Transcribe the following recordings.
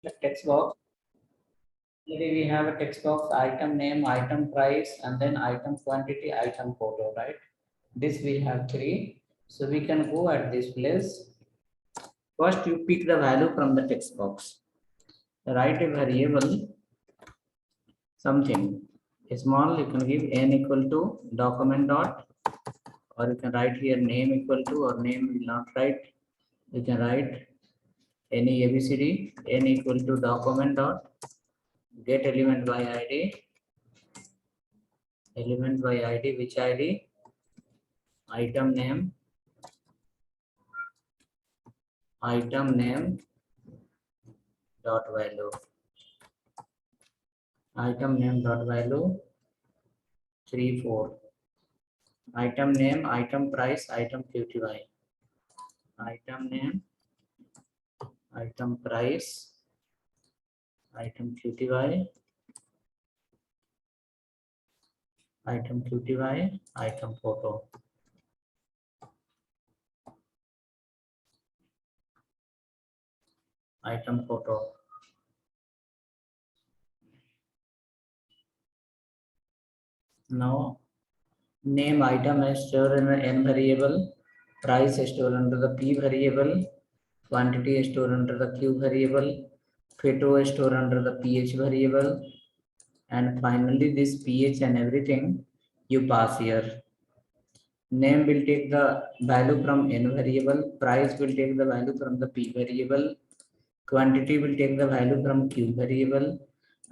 the text box. Maybe we have a text box, item name, item price, and then item quantity, item photo, right? This we have three. So we can go at this place. First, you pick the value from the text box. Write a variable, something small. You can give n equal to document dot, or you can write here name equal to, or name will not write. You can write any ABCD, n equal to document dot get element by id, which id, item name dot value, item name dot value 3 4, item name, item price, item qty, item name, item price, item qty, item photo. Item photo. Now name item is stored in the n variable, price is stored under the p variable, quantity is stored under the q variable, photo is stored under the ph variable, and finally this ph and everything you pass here. Name will take the value from n variable, price will take the value from the p variable, quantity will take the value from q variable,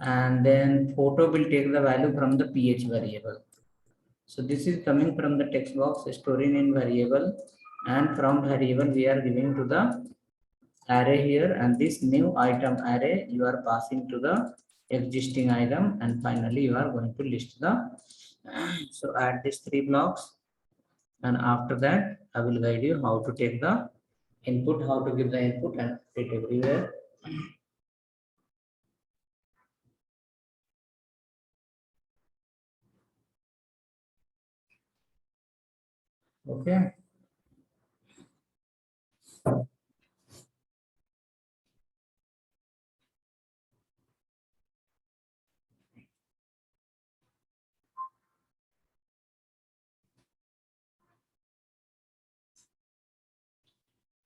and then photo will take the value from the ph variable. So this is coming from the text box storing in variable, and from variable we are giving to the array here, and this new item array you are passing to the existing item, and finally you are going to list the so add these three blocks, and after that I will guide you how to take the input, how to give the input and put it everywhere. Okay.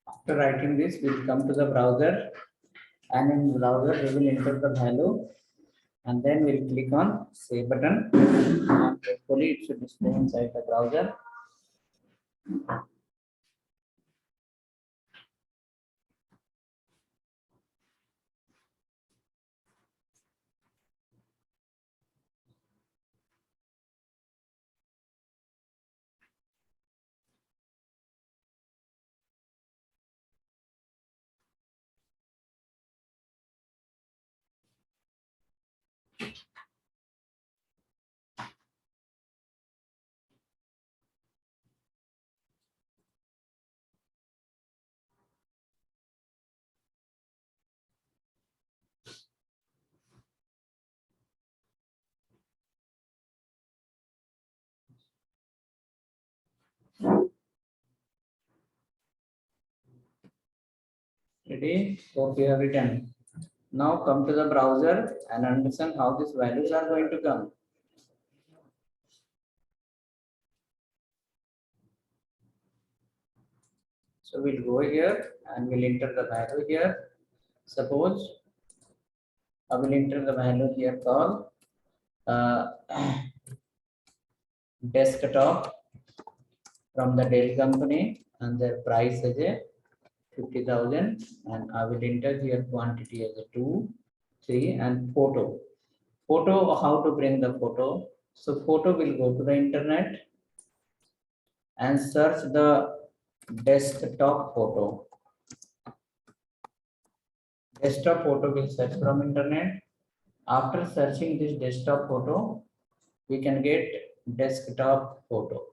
After writing this, we'll come to the browser, and in browser we will enter the value, and then we'll click on save button, and hopefully it should display inside the browser. Ready? Hope you have written. Now come to the browser and understand how these values are going to come. So we'll go here and we'll enter the value here. Suppose I will enter the value here called uh, desktop from the Dell company, and their price is a 50,000, and I will enter here quantity as a 2, 3, and photo. Photo, how to bring the photo? So photo will go to the internet and search the desktop photo. Desktop photo will search from internet. After searching this desktop photo, we can get desktop photo.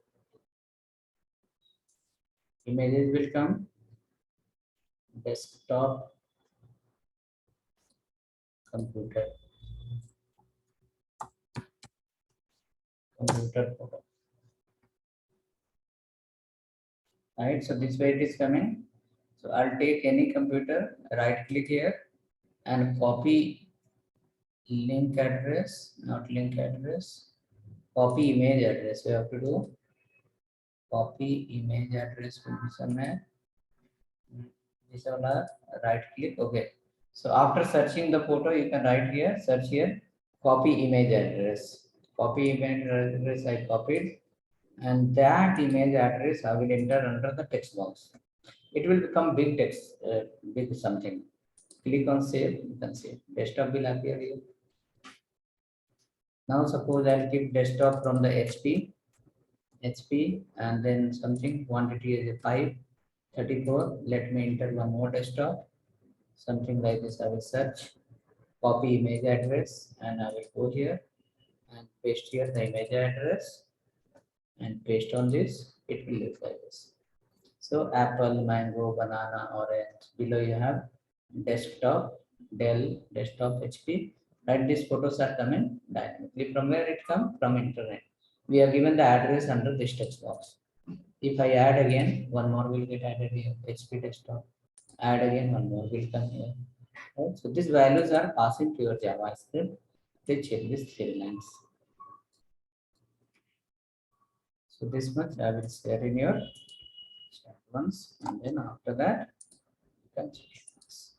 Images will come, desktop computer photo. Right, so this way it is coming. So I'll take any computer, right click here, and copy link address, not link address, copy image address. We have to do copy image address will be somewhere. This one right click. Okay. So after searching the photo, you can write here, search here, copy image address. Copy image address I copied, and that image address I will enter under the text box. It will become big text, big something. Click on save, you can save. Desktop will appear here. Now suppose I'll keep desktop from the HP, and then something quantity is a 534. Let me enter one more desktop. Something like this. I will search, copy image address, and I will go here and paste here the image address and paste on this. It will look like this. So apple, mango, banana, orange. Below you have desktop, Dell, desktop, HP. Right, these photos are coming dynamically. From where it come? From internet. We have given the address under this text box. If I add again, one more will get added here. HP desktop. Add again, one more will come here. Right? So these values are passing to your JavaScript. They check these three lines. So this much I will share in your chat once, and then after that you can check this.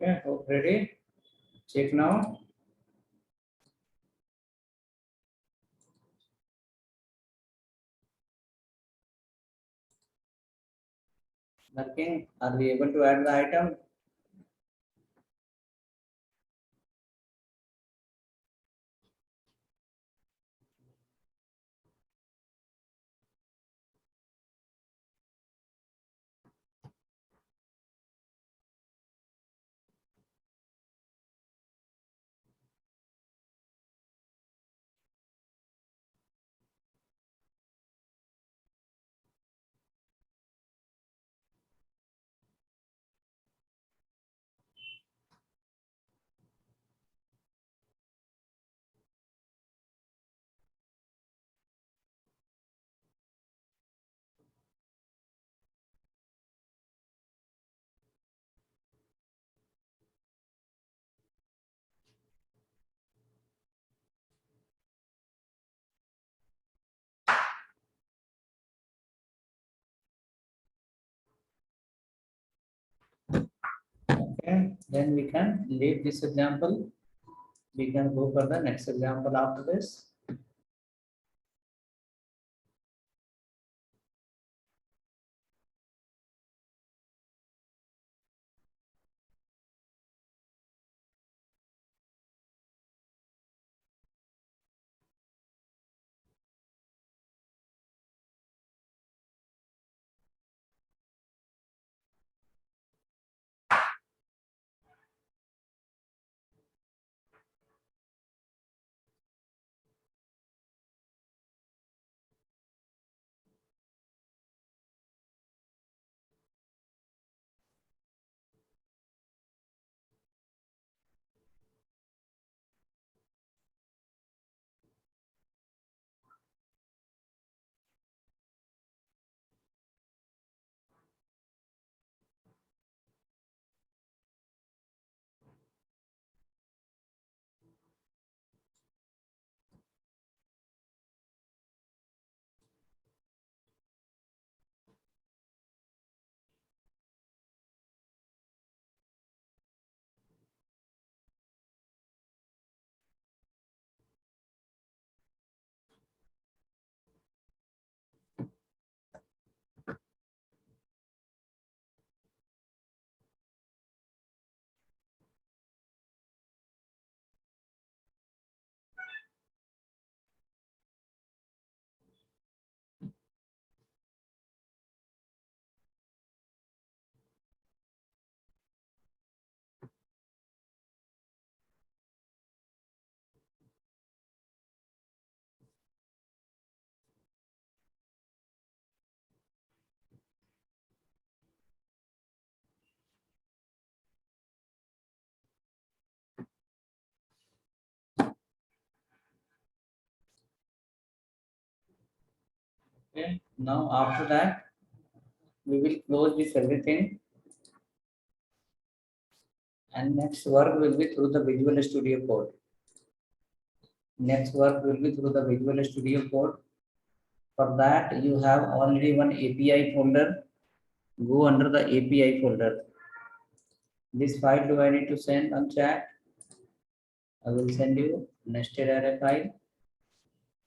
Okay, hope ready. Check now. Working. Are we able to add the item? Okay, then we can leave this example. We can go for the next example after this. Okay. Now after that, we will close this everything, and next work will be through the Visual Studio Code. Next work will be through the Visual Studio Code. For that, you have already one API folder. Go under the API folder. This file do I need to send on chat? I will send you nested array file.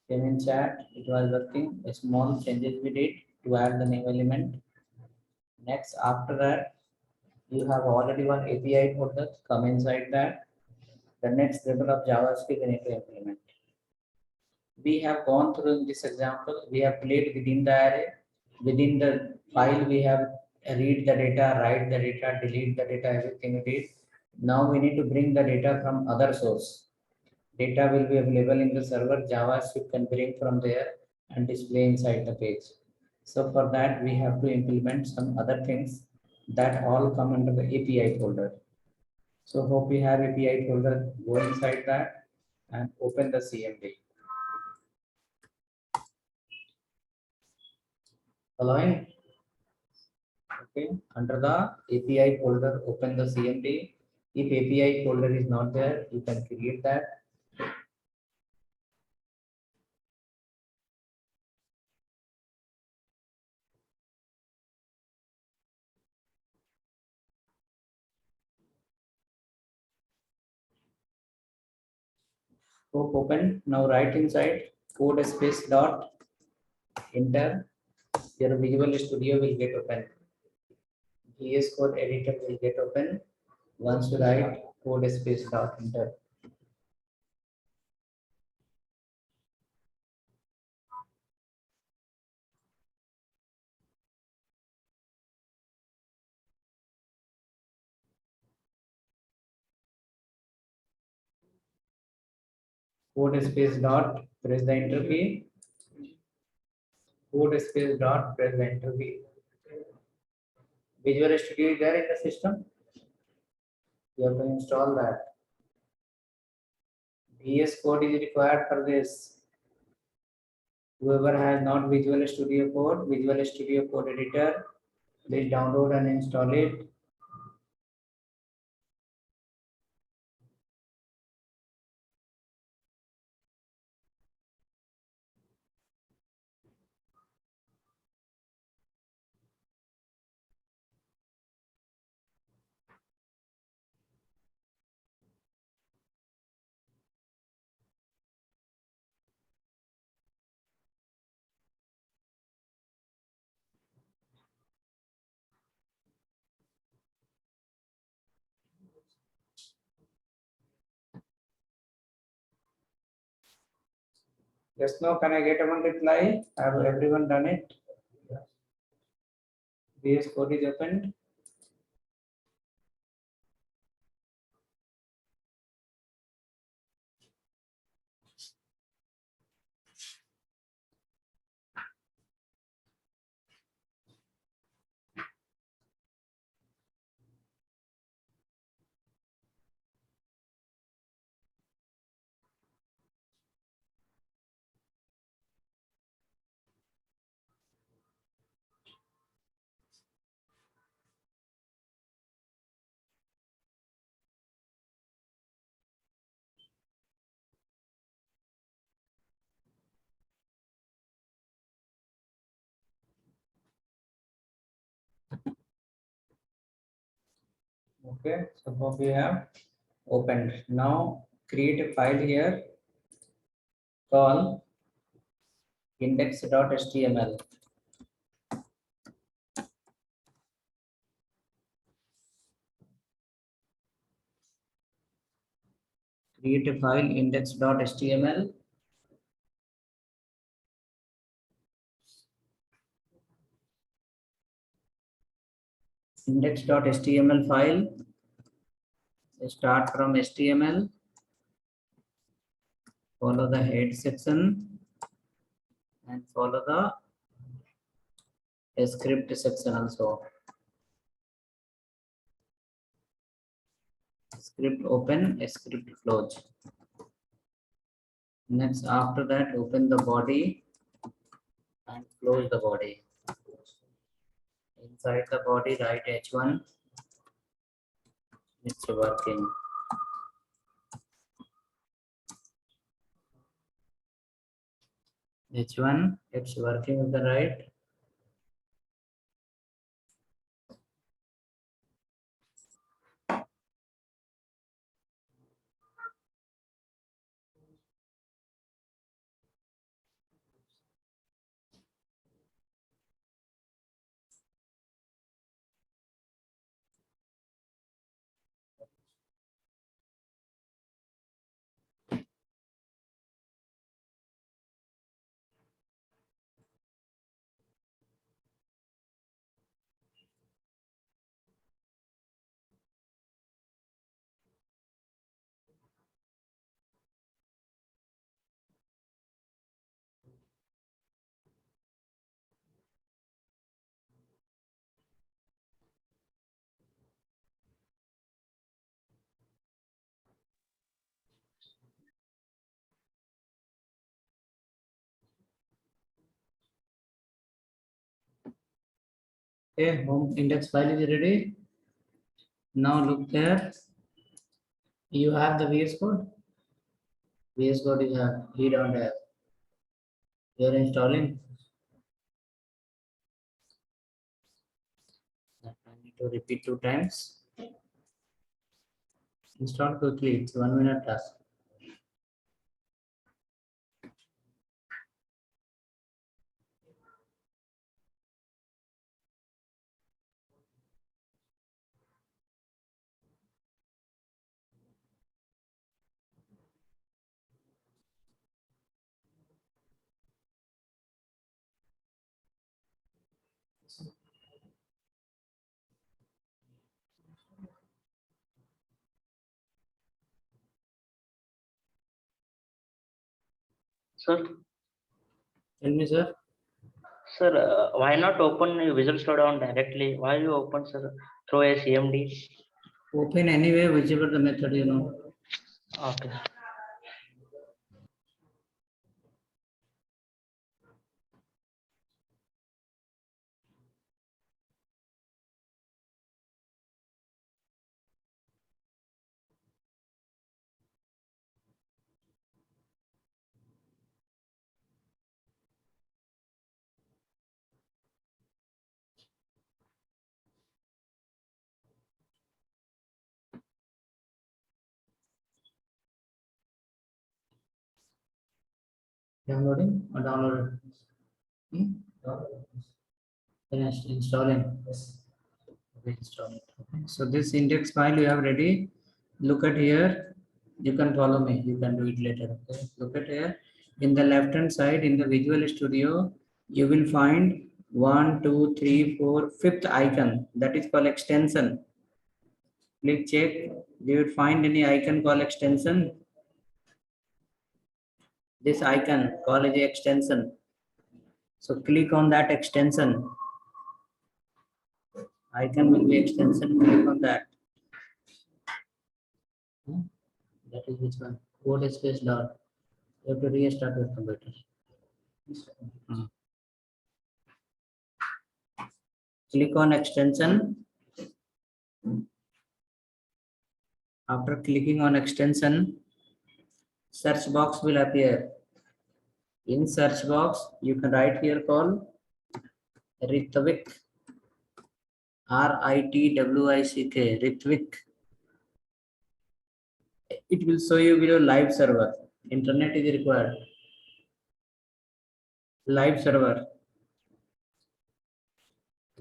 Came in chat. It was working. A small changes we did to add the new element. Next, after that, you have already one API folder. Come inside that. The next level of JavaScript we need to implement. We have gone through in this example. We have played within the array. Within the file, we have read the data, write the data, delete the data, everything we did. Now we need to bring the data from other source. Data will be available in the server. JavaScript can bring from there and display inside the page. So for that, we have to implement some other things that all come under the API folder. So hope we have API folder. Go inside that and open the CMD. Following. Okay, under the API folder, open the CMD. If API folder is not there, you can create that. Scope open. Now write inside code space dot enter. Your Visual Studio will get open. VS Code editor will get open once you write code space dot enter. Code space dot press the enter key. Code space dot press the enter key. Visual Studio is there in the system. You have to install that. VS Code is required for this. Whoever has not Visual Studio Code, Visual Studio Code editor, please download and install it. Just now, can I get one reply? Have everyone done it? VS Code is opened. Okay, so what we have opened. Now create a file here called index.html. Create a file index.html. Index.html file. Start from HTML. Follow the head section and follow the script section also. Script open, script close. Next, after that, open the body. and close the body. Inside the body, write H1. It's working. H1, it's working with the right. Okay, home index file is ready. Now look there. You have the VS Code. VS Code is have. He don't have. You are installing. I need to repeat 2 times. Install quickly. It's 1 minute task. Sir, Tell me, sir. sir, why not open Visual Studio directly? Why you open, sir, through a CMD? Open anyway, whichever the method you know. Okay. Downloading or downloaded? Finished installing. Okay, install it. Okay. So this index file you have ready. Look at here. You can follow me. You can do it later. Okay. Look at here. In the left hand side in the Visual Studio, you will find 1, 2, 3, 4, fifth icon. That is called extension. Click check. Do you find any icon called extension? This icon called as extension. So click on that extension. Icon will be extension. Click on that. That is which one? Code space dot. You have to restart your computer. Click on extension. After clicking on extension, search box will appear. In search box, you can write here call Ritvik. Ritwick. Ritvik. It will show you below live server. Internet is required. Live server.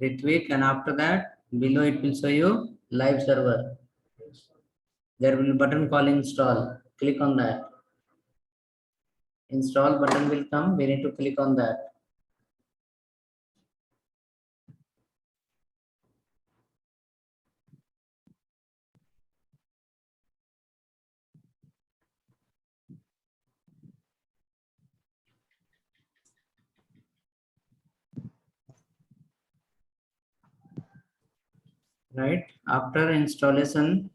Ritvik, and after that, below it will show you live server. There will be a button called install. Click on that. Install button will come. We need to click on that. Right. After installation,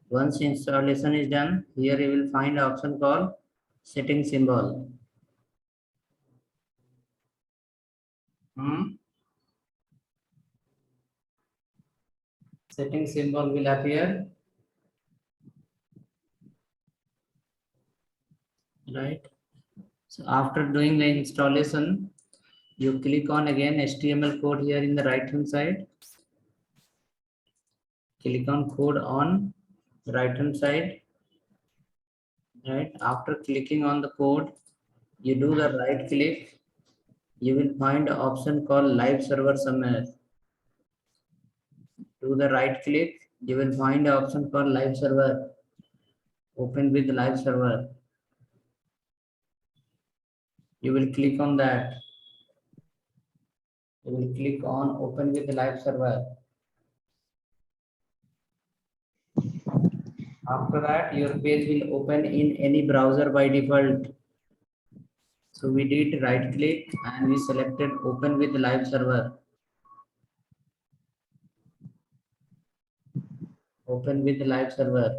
once installation is done, here you will find option called setting symbol. Setting symbol will appear, right? So after doing the installation, you click on again HTML code here in the right hand side. Click on code on right hand side, right? After clicking on the code, you do the right click. You will find an option called live server somewhere. Do the right click. You will find an option called live server. Open with live server. You will click on that. You will click on open with live server. After that, your page will open in any browser by default. So we did right click and we selected open with live server. Open with live server.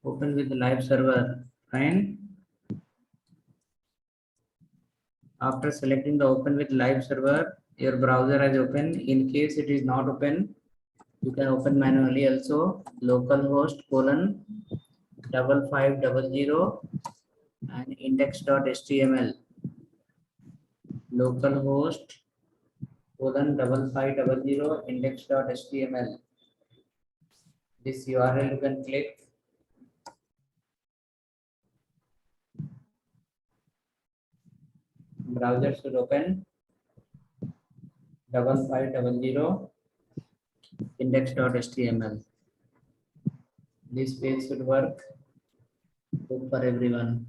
Open with live server. Fine. After selecting the open with live server, your browser has opened. In case it is not open, you can open manually also. Localhost colon 5500 and index.html. Localhost colon 5500 index.html. This URL you can click. Browser should open 5500 index.html. This page should work good for everyone.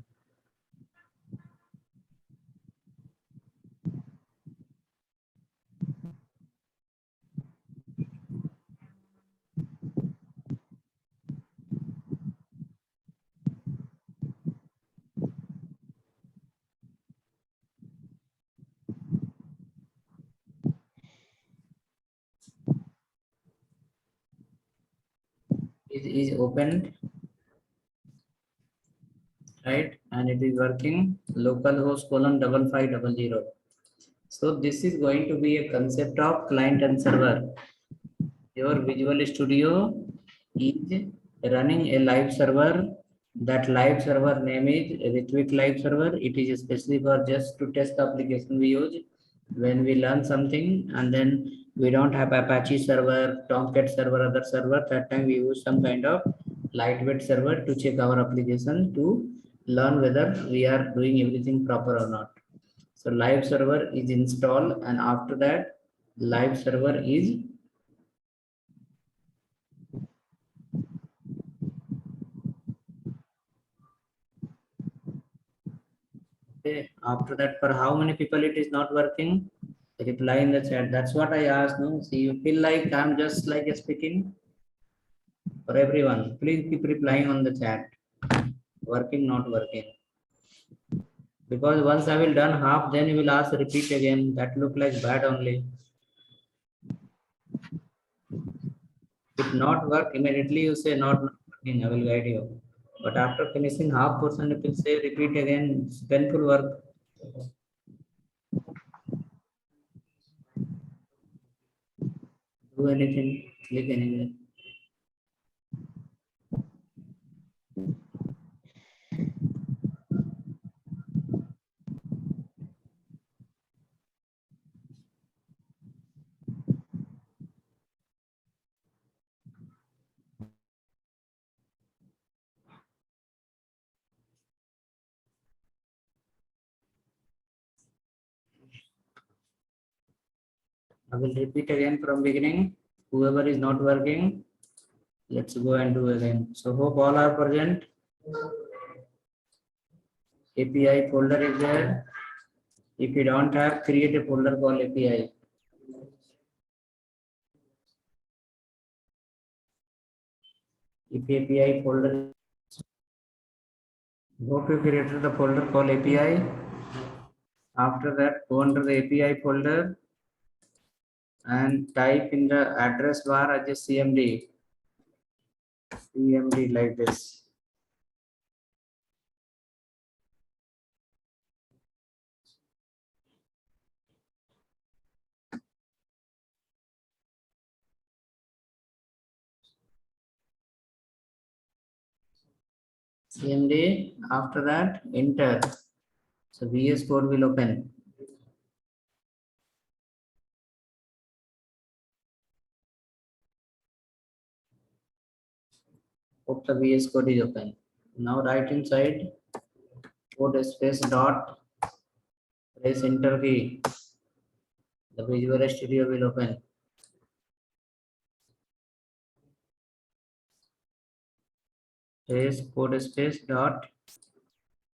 It is opened, right? And it is working. Localhost colon 5500. So this is going to be a concept of client and server. Your Visual Studio is running a live server. That live server name is Ritwik Live Server. It is especially for just to test the application we use when we learn something, and then we don't have Apache server, Tomcat server, other server. That time we use some kind of lightweight server to check our application to learn whether we are doing everything proper or not. So live server is installed, and after that live server is okay. After that, for how many people it is not working? Reply in the chat. That's what I asked. No, see, you feel like I'm just like speaking for everyone. Please keep replying on the chat. Working, not working. Because once I will done half, then you will ask repeat again. That look like bad only. If not work, immediately you say not working. I will guide you. But after finishing half portion, you will say repeat again. It's painful work. Do anything, click anywhere. I will repeat again from beginning. Whoever is not working, let's go and do again. So hope all are present. API folder is there. If you don't have, create a folder called API. If API folder, Go to creator the folder called API. After that, go under the API folder and type in the address bar as a CMD like this. CMD. After that, enter. So VS Code will open. Hope the VS Code is open. Now right inside, code space dot, press enter key. The Visual Studio will open. Press code space dot,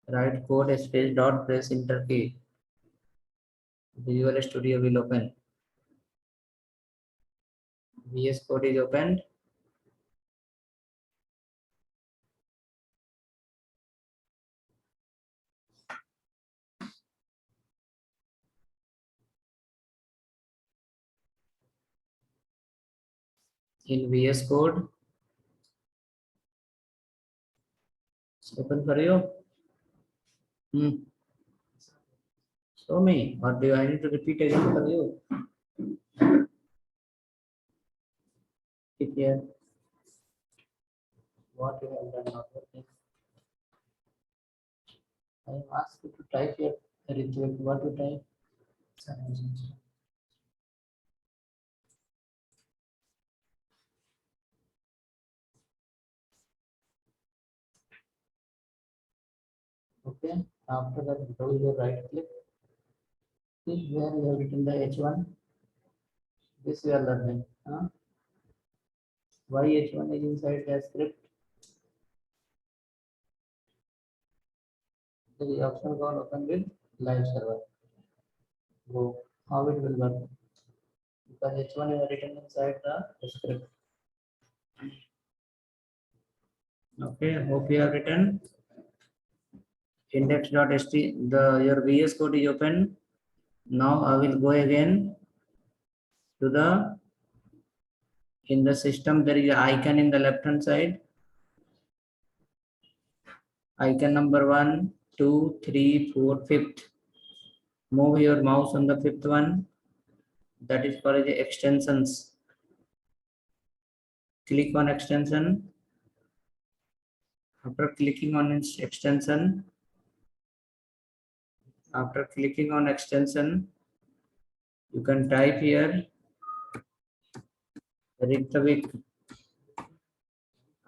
write code space dot, press enter key. Visual Studio will open. VS Code is opened. In VS Code, it's open for you. Show me. Or do I need to repeat again for you? Click here. What you have done not working. I asked you to type here. Ritual. What you type? Okay. After that, do your right click. See where you have written the H1. This we are learning. Why H1 is inside the script? The option called open with live server. Go. How it will work? Because H1 is written inside the script. Okay. Hope you have written index.ht. Your VS Code is open. Now I will go again to the in the system. There is an icon in the left hand side. Icon number 1, 2, 3, 4, 5th. Move your mouse on the 5th one. That is called the extensions. Click on extension. After clicking on extension, you can type here Ritwik,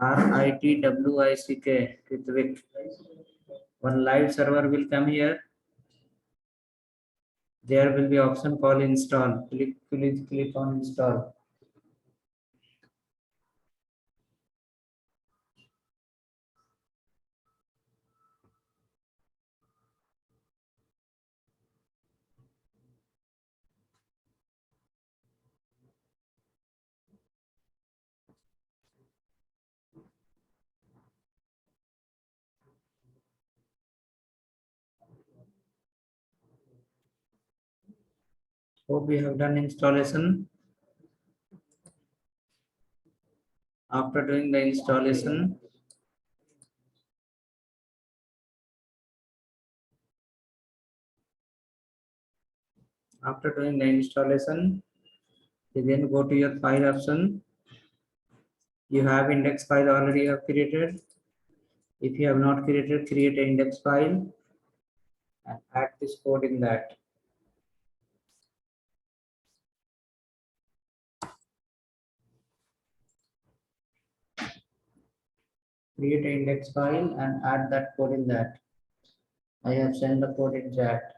RITWICK, Ritwik. One live server will come here. There will be option called install. Click on install. Hope we have done installation. After doing the installation, again go to your file option. You have index file already have created. If you have not created, create an index file and add this code in that. Create an index file and add that code in that. I have sent the code in chat.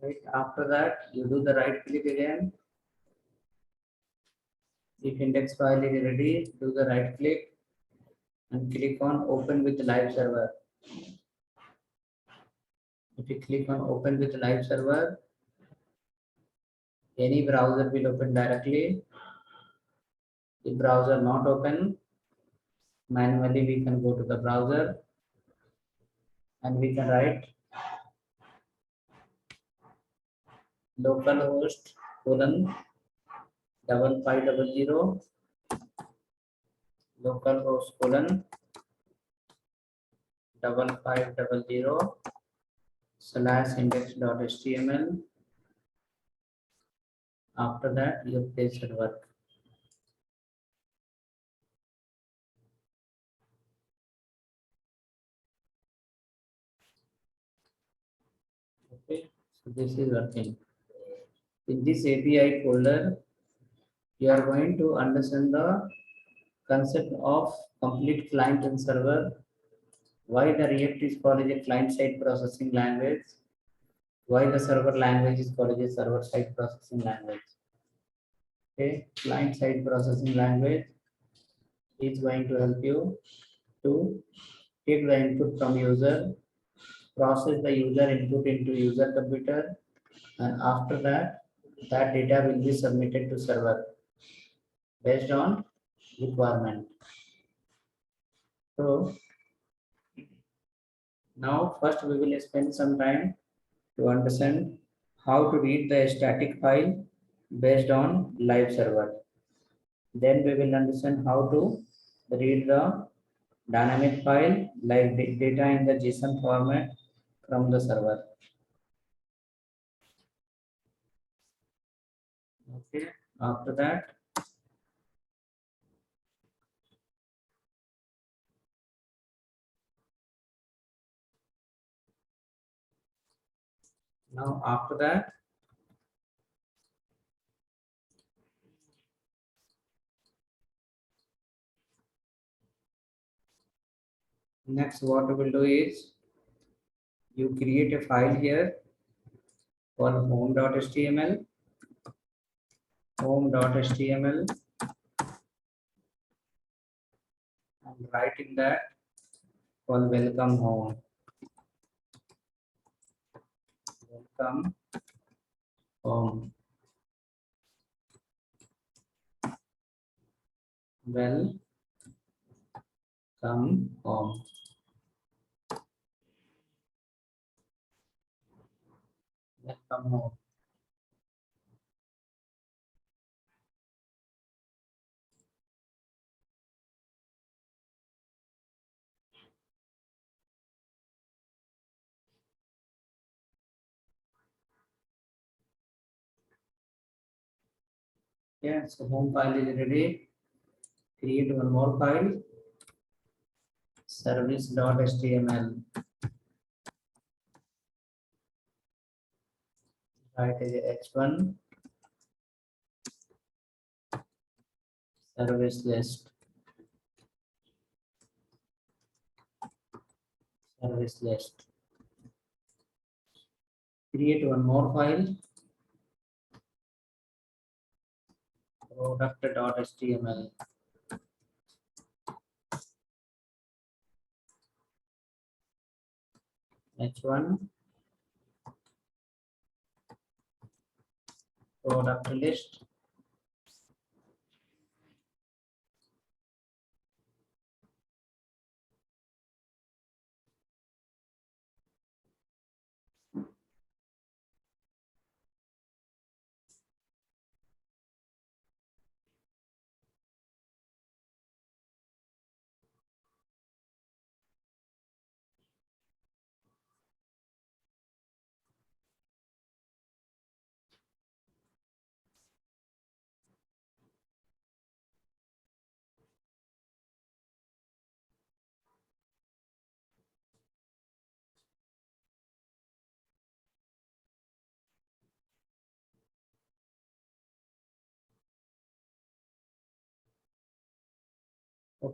Right. After that, you do the right click again. If index file is ready, do the right click and click on open with live server. If you click on open with live server, any browser will open directly. If browser not open, manually we can go to the browser and we can write localhost colon 5500 localhost colon 5500 slash index.html. After that, your page should work. Okay, so this is working. In this API folder, you are going to understand the concept of complete client and server, why the React is called as a client-side processing language, why the server language is called as a server-side processing language. Okay, client-side processing language is going to help you to take the input from user, process the user input into user computer, and after that, that data will be submitted to server based on requirement. So now first we will spend some time to understand how to read the static file based on live server. Then we will understand how to read the dynamic file like data in the JSON format from the server. Okay. After that, now after that, next what we will do is you create a file here called home.html, home.html, and write in that called welcome home. Welcome home. Welcome home. Welcome home. Yeah, so home file is ready. Create one more file, service.html. Write as h1 service list. Service list. Create one more file, product.html. H1 product list.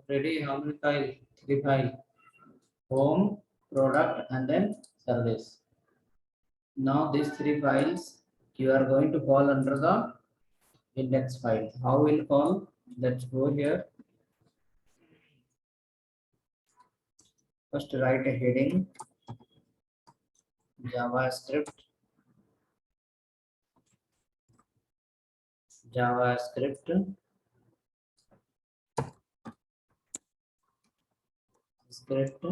Ready? How many file? Three file. Home, product, and then service. Now these three files you are going to call under the index file. How will call? Let's go here. First write a heading JavaScript script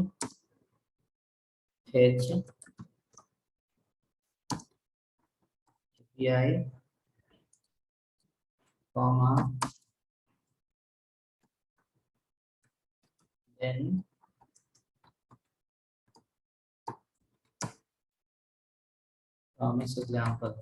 fetch API comma then promise example.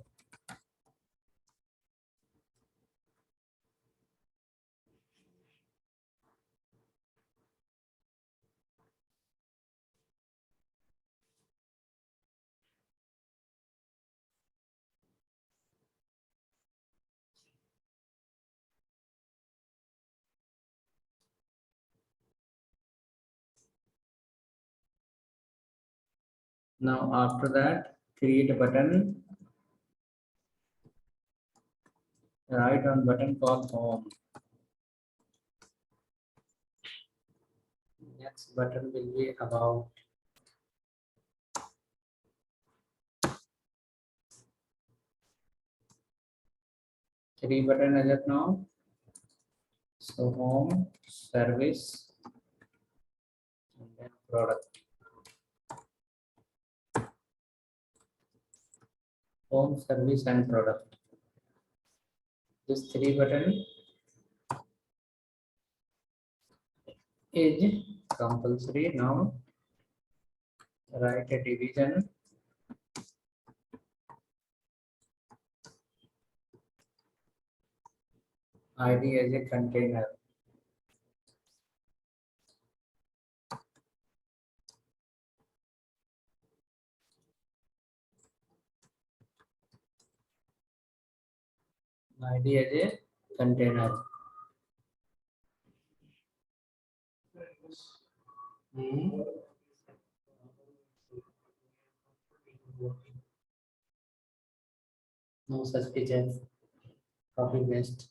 Now after that create a button. Write on button called home. Next button will be about. Three button as of now. So home, service, and then product. Home, service, and product. This three button is compulsory. Now write a division ID as a container. ID as a container. No such feature. Copy paste.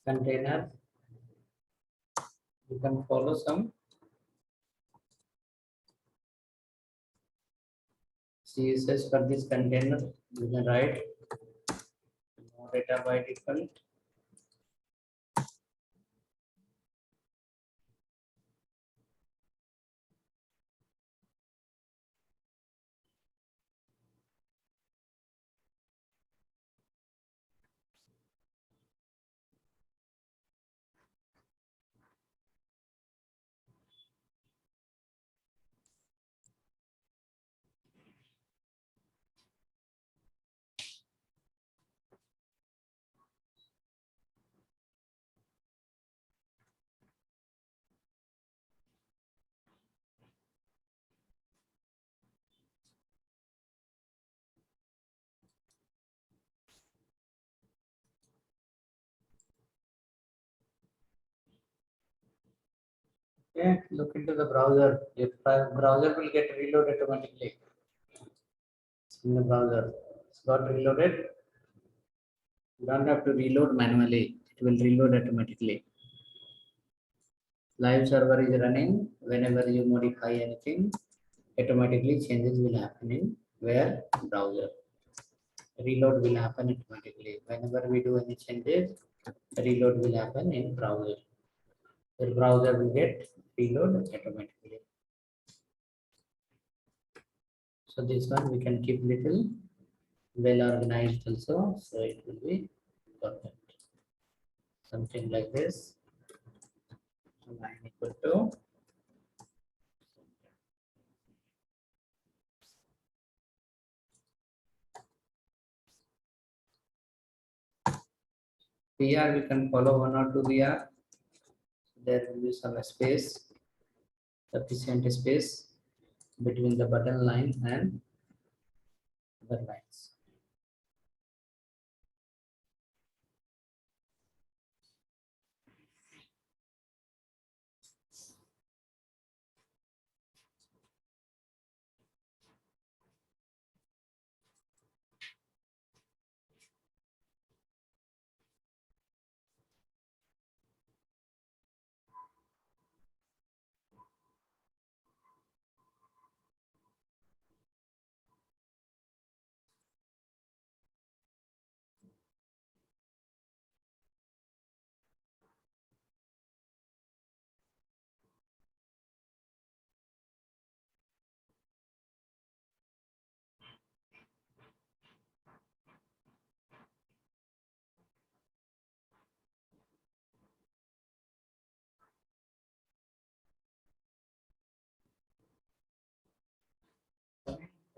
Container. You can follow some CSS for this container. You can write no data by default. Okay, look into the browser. Your browser will get reloaded automatically. In the browser, it's got reloaded. You don't have to reload manually. It will reload automatically. Live server is running. Whenever you modify anything, automatically changes will happen in where browser. Reload will happen automatically. Whenever we do any changes, reload will happen in browser. The browser will get reload automatically. So this one we can keep little well organized also, so it will be perfect. Something like this. Line equal to PR we can follow 1 or 2 PR. There will be some space, sufficient space between the button line and the lines.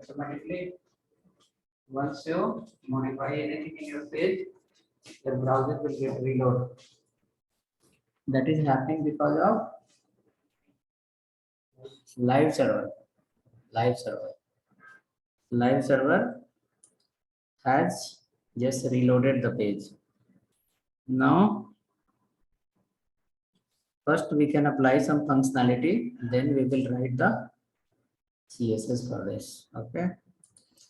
Automatically, once you modify anything in your page, the browser will get reload. That is happening because of live server. Live server. Live server has just reloaded the page. Now, first we can apply some functionality, then we will write the CSS for this. Okay.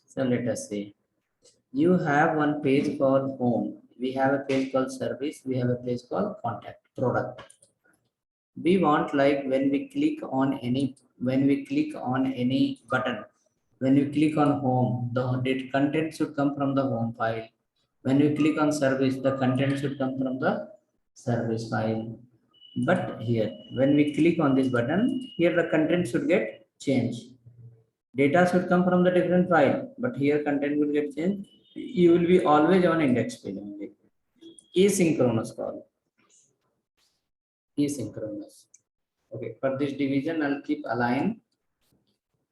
So let us see. You have one page called home. We have a page called service. We have a page called contact product. We want like when we click on any button, when you click on home, the content should come from the home file. When you click on service, the content should come from the service file. But here, when we click on this button, here the content should get changed. Data should come from the different file, but here content will get changed. You will be always on index page only. Asynchronous call. Asynchronous. Okay, for this division, I'll keep align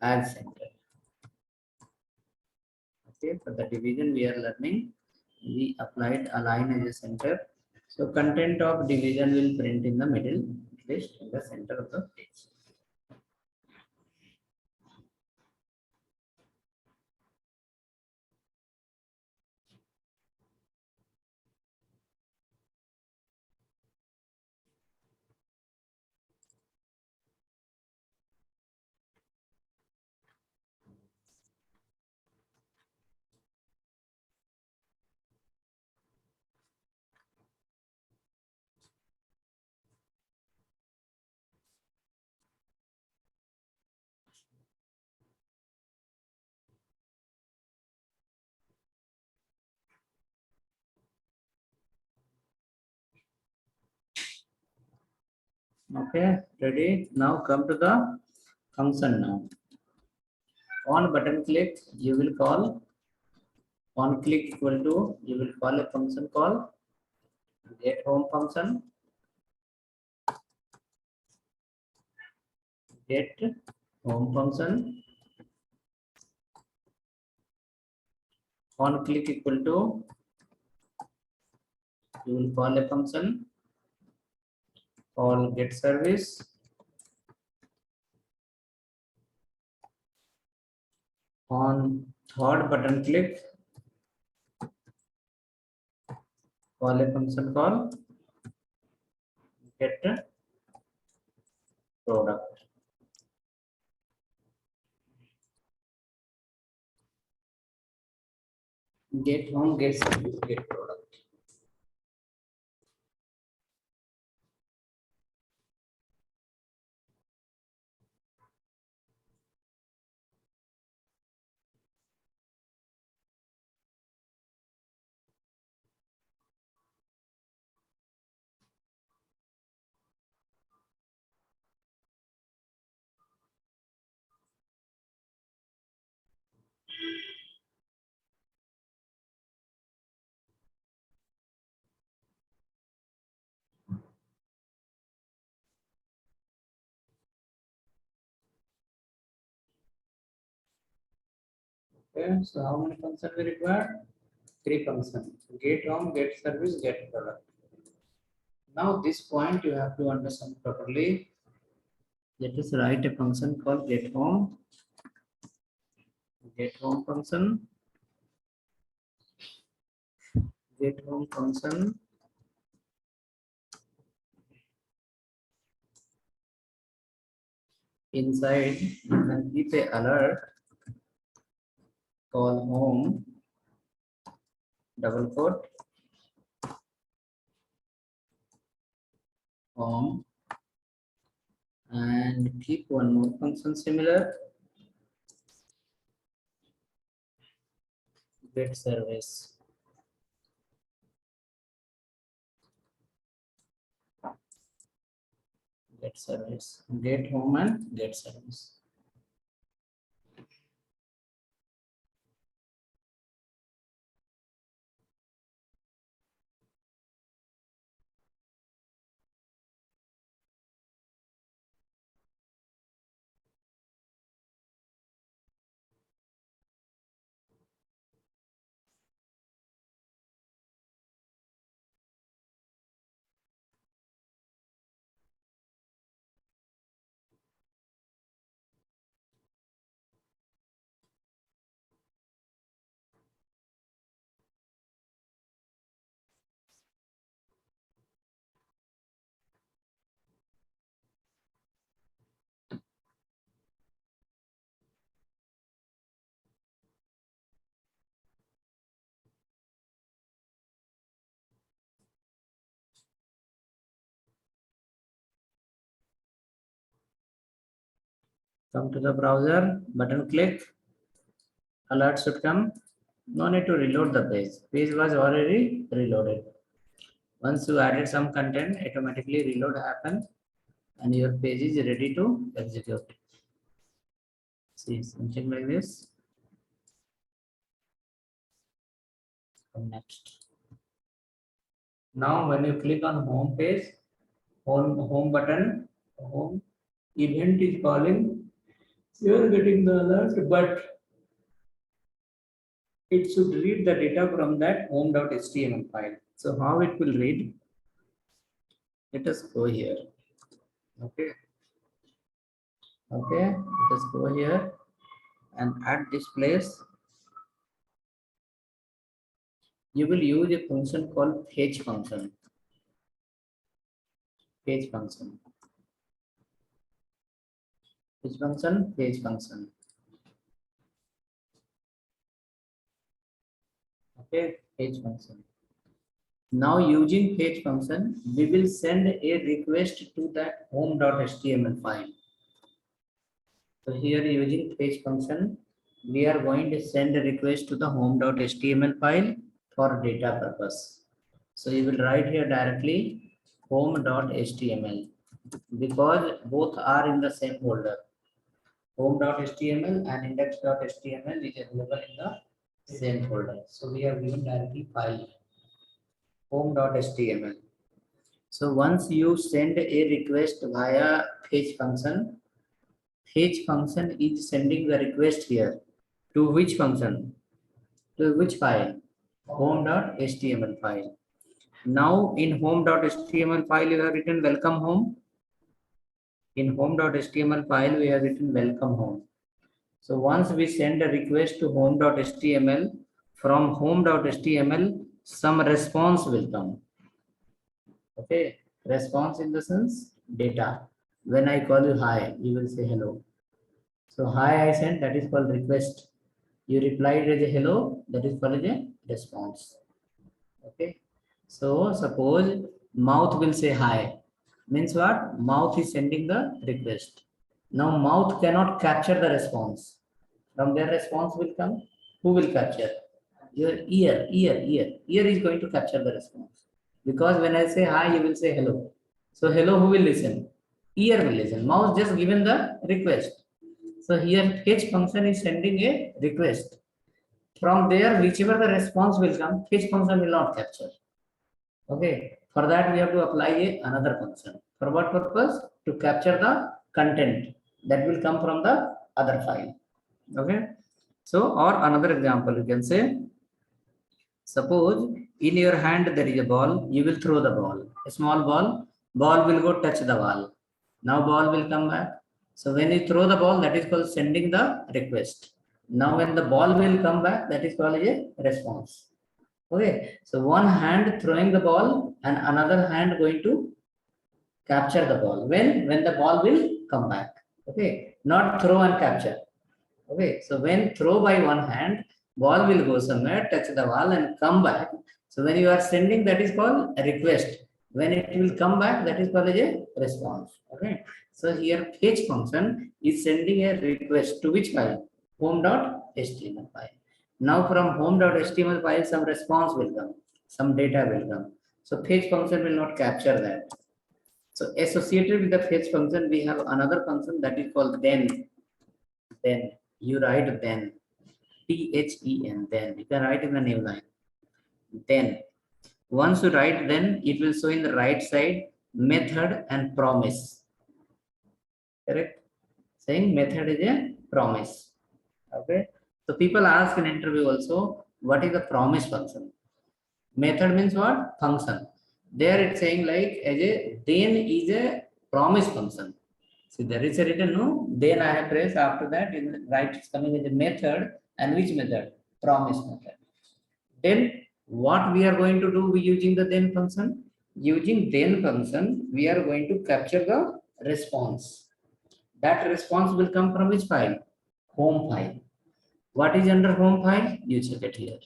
as center. Okay, for the division we are learning, we applied align as a center. So content of division will print in the middle, list in the center of the page. Okay, ready? Now come to the function now. On button click, you will call on click equal to, you will call a function called get home function, get home function. On click equal to, you will call a function called get service. On third button click, call a function called get product. Get home, get service, get product. Okay, so how many functions we require? 3 functions: get home, get service, get product. Now this point you have to understand properly. Let us write a function called getHome function. GetHome function inside you can keep a alert called home double quote home, and keep one more function similar, get service. Get service, get home and get service. Come to the browser, button click, alert should come. No need to reload the page. Page was already reloaded. Once you added some content, automatically reload happen and your page is ready to execute. See something like this. Come next. Now when you click on home page, home button, home event is calling. You are getting the alert, but it should read the data from that home.html file. So how it will read? Let us go here. Okay. Okay. Let us go here and at this place, you will use a function called fetch function. Fetch function. Fetch function. Fetch function. Okay. Fetch function. Now using fetch function, we will send a request to that home.html file. So here using fetch function, we are going to send a request to the home.html file for data purpose. So you will write here directly home.html because both are in the same folder. Home.html and index.html is available in the same folder. So we are given directly file home.html. So once you send a request via fetch function is sending the request here to which function? To which file? Home.html file. Now in home.html file you have written welcome home. In home.html file we have written welcome home. So once we send a request to home.html, from home.html some response will come. Okay, response in the sense data. When I call you hi, you will say hello. So hi I sent, that is called request. You replied with a hello, that is called a response. Okay. So suppose mouth will say hi. Means what? Mouth is sending the request. Now mouth cannot capture the response. From their response will come. Who will capture? Your ear. Ear is going to capture the response. Because when I say hi, you will say hello. So hello, who will listen? Ear will listen. Mouse just given the request. So here fetch function is sending a request. From there, whichever the response will come, fetch function will not capture. Okay. For that, we have to apply another function. For what purpose? To capture the content that will come from the other file. Okay. So, or another example, you can say, Suppose in your hand there is a ball, you will throw the ball. A small ball, ball will go touch the wall. Now ball will come back. So when you throw the ball, that is called sending the request. Now when the ball will come back, that is called a response. Okay, so one hand throwing the ball and another hand going to capture the ball. When the ball will come back. Okay, not throw and capture. Okay, so when throw by one hand, ball will go somewhere, touch the wall and come back. So when you are sending, that is called a request. When it will come back, that is called a response. Okay, so here fetch function is sending a request to which file? Home.html file. Now from home.html file, some response will come, some data will come. So fetch function will not capture that. So associated with the fetch function, we have another function that is called then. Then you write then, then, then. You can write in the new line. Then, once you write then, it will show in the right side method and promise. Correct? Saying method is a promise. Okay. So people ask in interview also, what is the promise function? Method means what? Function. There it's saying like as a then is a promise function. See, there is a written no, then I have pressed after that in the right it's coming as a method, and which method? Promise method. Then what we are going to do using the then function? Using then function, we are going to capture the response. That response will come from which file? Home file. What is under home file? You check it here.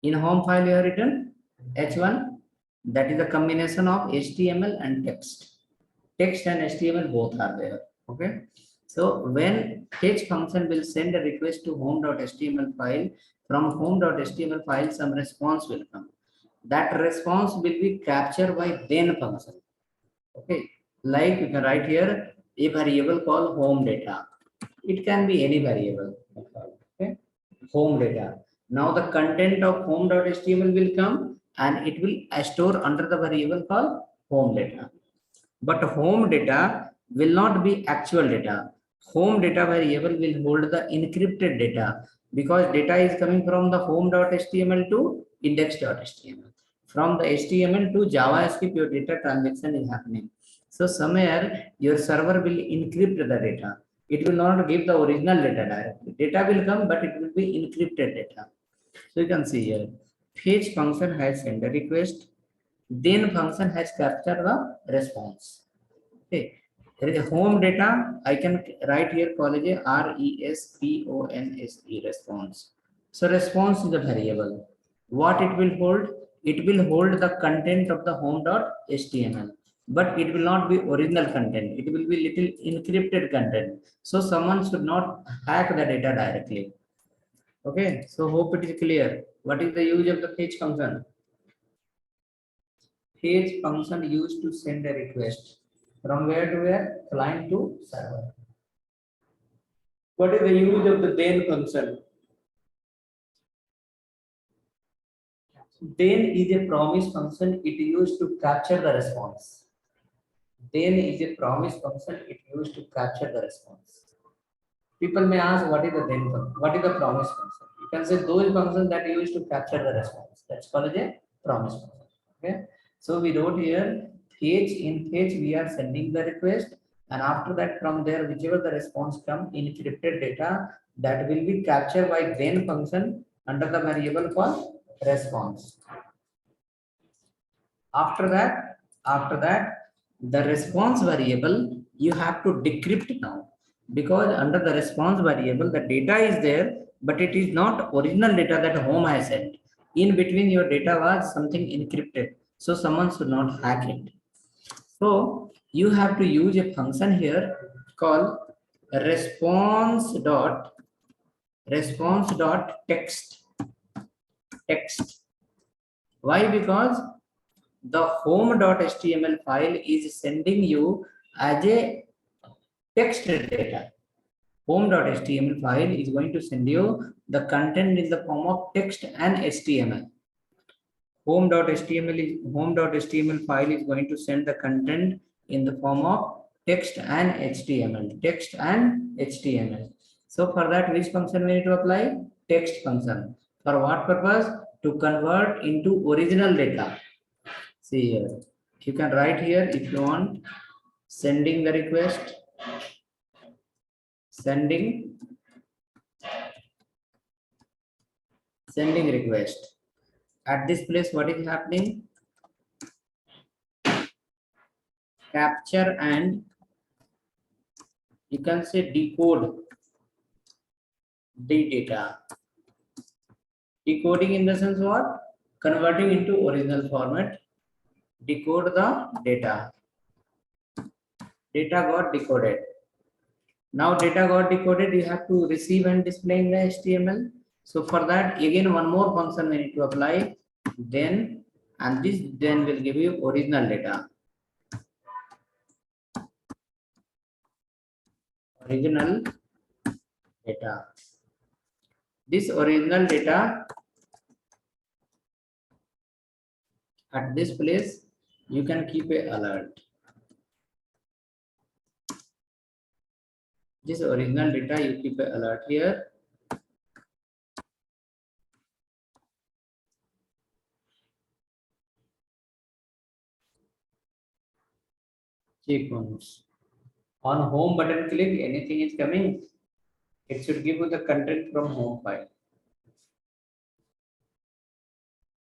In home file, you have written H1, that is a combination of HTML and text. Text and HTML both are there. Okay. So when fetch function will send a request to home.html file, from home.html file, some response will come. That response will be captured by then function. Okay. Like you can write here a variable called home data. It can be any variable. Okay. Home data. Now the content of home.html will come and it will store under the variable called home data. But home data will not be actual data. Home data variable will hold the encrypted data because data is coming from the home.html to index.html. From the HTML to JavaScript, your data transaction is happening. So somewhere your server will encrypt the data. It will not give the original data directly. Data will come, but it will be encrypted data. So you can see here, fetch function has sent a request, then function has captured the response. Okay, there is a home data. I can write here call it a response response. So response is a variable. What it will hold? It will hold the content of the home.html, but it will not be original content. It will be little encrypted content. So someone should not hack the data directly. Okay, so hope it is clear. What is the use of the fetch function? Fetch function used to send a request from where to where? Client to server. What is the use of the then function? Then is a promise function. It used to capture the response. Then is a promise function. It used to capture the response. People may ask, what is the then function? What is the promise function? You can say those functions that you use to capture the response. That's called a promise function. Okay. So we wrote here fetch. In fetch, we are sending the request, and after that, from there, whichever the response comes, encrypted data that will be captured by then function under the variable called response. After that, the response variable you have to decrypt now, because under the response variable the data is there, but it is not original data that home has sent. In between your data was something encrypted, so someone should not hack it. So you have to use a function here called response.text. Why? Because the home.html file is sending you as a text data. Home.html file is going to send you the content in the form of text and HTML. Home.html file is going to send the content in the form of text and HTML. So for that, which function we need to apply? Text function. For what purpose? To convert into original data. See here. You can write here if you want. Sending the request. Sending request. At this place, what is happening? Capture and you can say decode the data. Decoding in the sense what? Converting into original format. Decode the data. Data got decoded. Now data got decoded, you have to receive and display in the HTML. So for that, again, one more function we need to apply. Then, and this then will give you original data. Original data. This original data at this place, you can keep a alert. This original data, you keep a alert here. Check once. On home button click, anything is coming. It should give you the content from home file.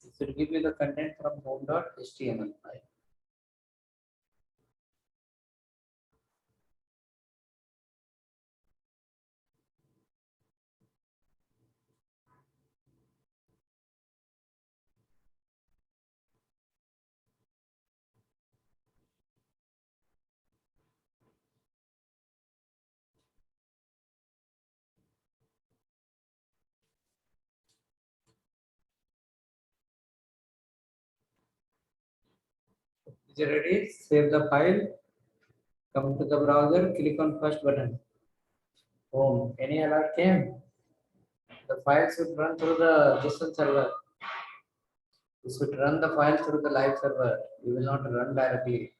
It should give you the content from home.html file. Is it ready? Save the file. Come to the browser. Click on first button. Home. Any alert came? The file should run through the JSON server. You should run the file through the live server. You will not run directly.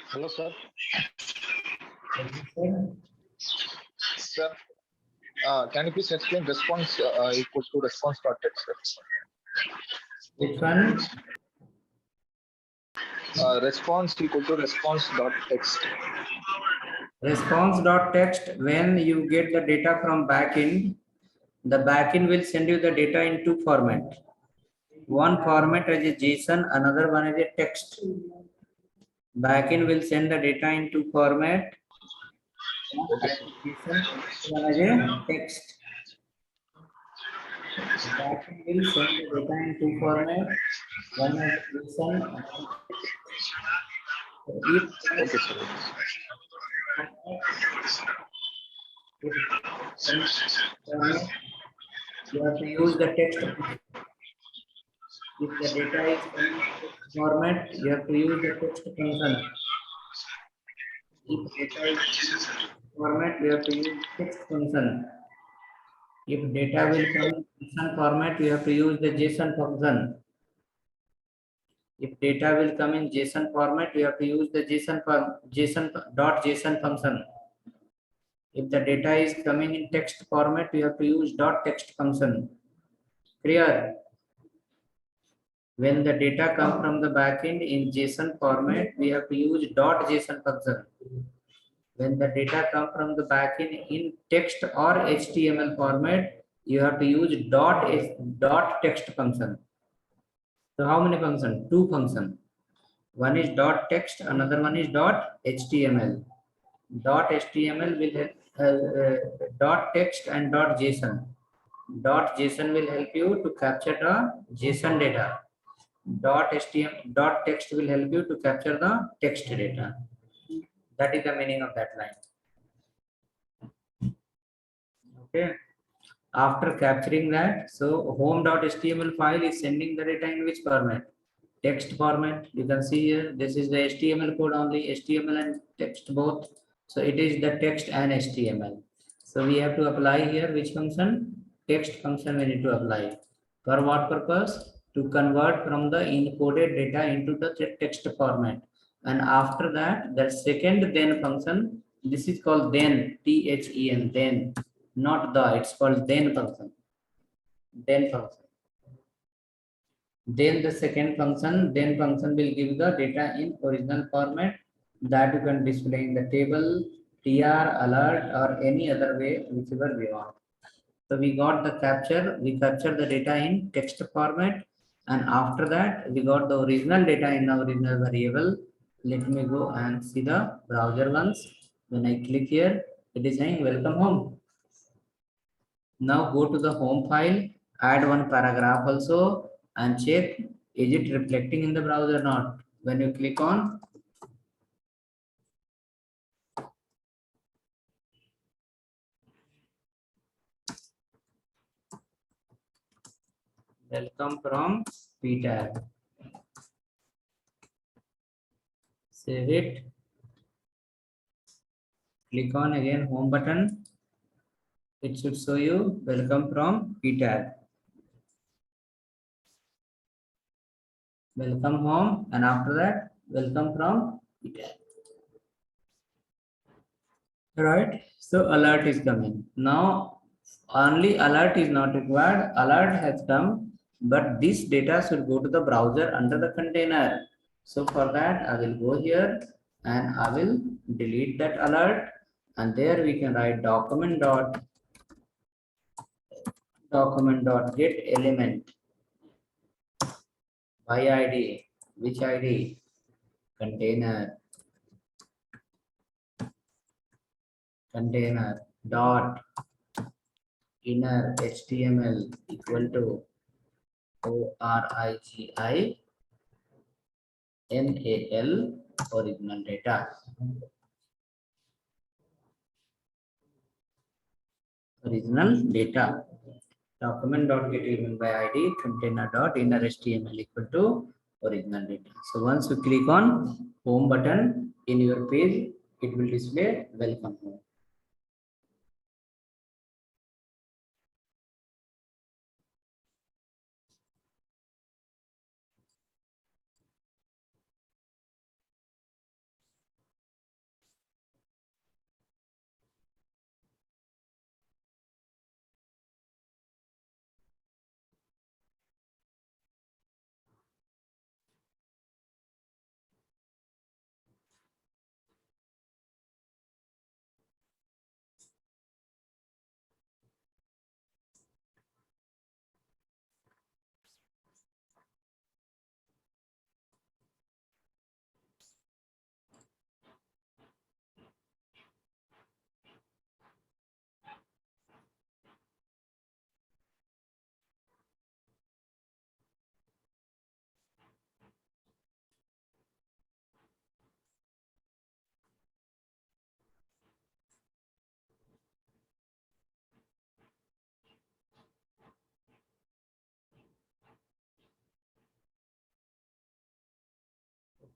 Hello, sir. Sir, can you please explain response equals to response.text? Which one? Response equal to response.text. Response.text. When you get the data from backend, the backend will send you the data in two formats. One format as a JSON, another one as a text. Backend will send the data in two format. One as a JSON, one as a text. Backend will send the data in two format. One as a JSON, another if Okay, sir. you have to use the text. If the data is in format, you have to use the text function. If data is in format, you have to use text function. If data will come in JSON format, you have to use the JSON function. If data will come in JSON format, you have to use the JSON.json function. If the data is coming in text format, you have to use .text function. Clear? When the data comes from the backend in JSON format, we have to use .json function. When the data comes from the backend in text or HTML format, you have to use .text function. So how many functions? Two functions. One is .text, another one is .html. .html will help .text and .json. .json will help you to capture the JSON data. .text will help you to capture the text data. That is the meaning of that line. Okay. After capturing that, so home.html file is sending the data in which format? Text format. You can see here, this is the HTML code only, HTML and text both. So it is the text and HTML. So we have to apply here which function? Text function we need to apply. For what purpose? To convert from the encoded data into the text format. And after that, the second then function, This is called then, then, then, not the, it's called then function. Then function. Then the second function, then function will give the data in original format that you can display in the table, TR, alert, or any other way, whichever we want. So we got the capture, we capture the data in text format, and after that we got the original data in the original variable. Let me go and see the browser once. When I click here, it is saying welcome home. Now go to the home file, add one paragraph also, and check is it reflecting in the browser or not. When you click on, welcome from Peter. Save it. Click on again home button. It should show you welcome from Peter. Welcome home, and after that welcome from Peter. Right, so alert is coming now. Only alert is not required, alert has come, but this data should go to the browser under the container. So for that I will go here and I will delete that alert, and there we can write document dot get element by id. Which id? Container dot inner html equal to original original data. Original data. Document.get element by id container.inner html equal to original data. So once you click on home button in your page, it will display welcome home.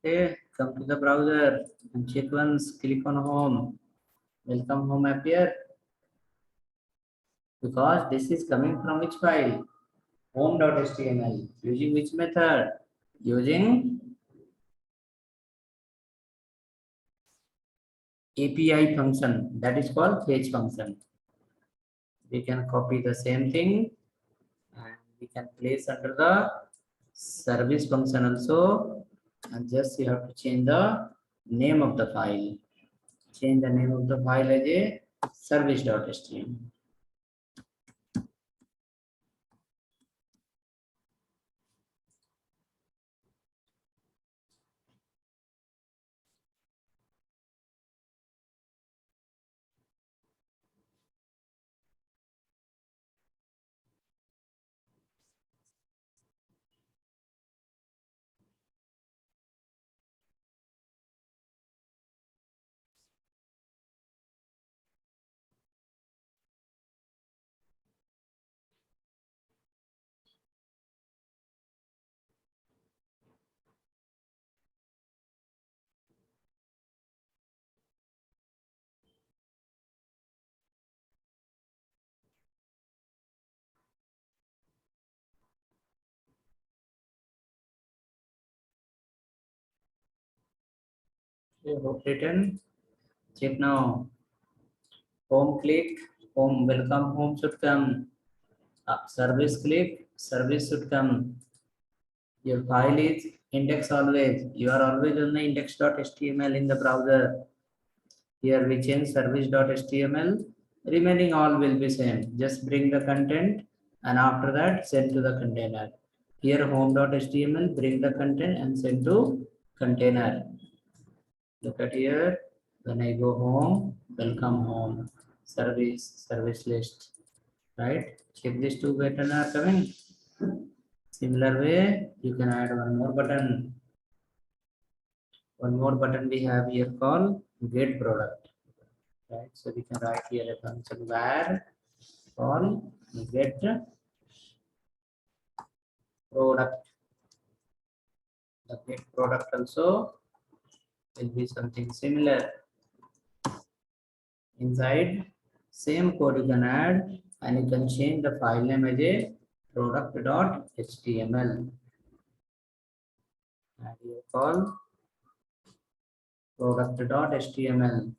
Okay, come to the browser and check once, click on home. Welcome home appear, because this is coming from which file? Home.html. Using which method? Using API function, that is called fetch function. We can copy the same thing and we can place under the service function also, and just you have to change the name of the file. Change the name of the file as a service.html. Okay, hope written. Check now. Home click, home, welcome home should come. Service click, service should come. Your file is index always. You are always on the index.html in the browser. Here we change service.html. Remaining all will be same. Just bring the content and after that send to the container. Here home.html, bring the content and send to container. Look at here. When I go home, welcome home, service list, right? Check these two buttons are coming. Similar way, you can add one more button. One more button we have here called get product, right? So we can write here a function where call get product. The get product also will be something similar. Inside, same code you can add and you can change the file name as a product.html. And you call product.html.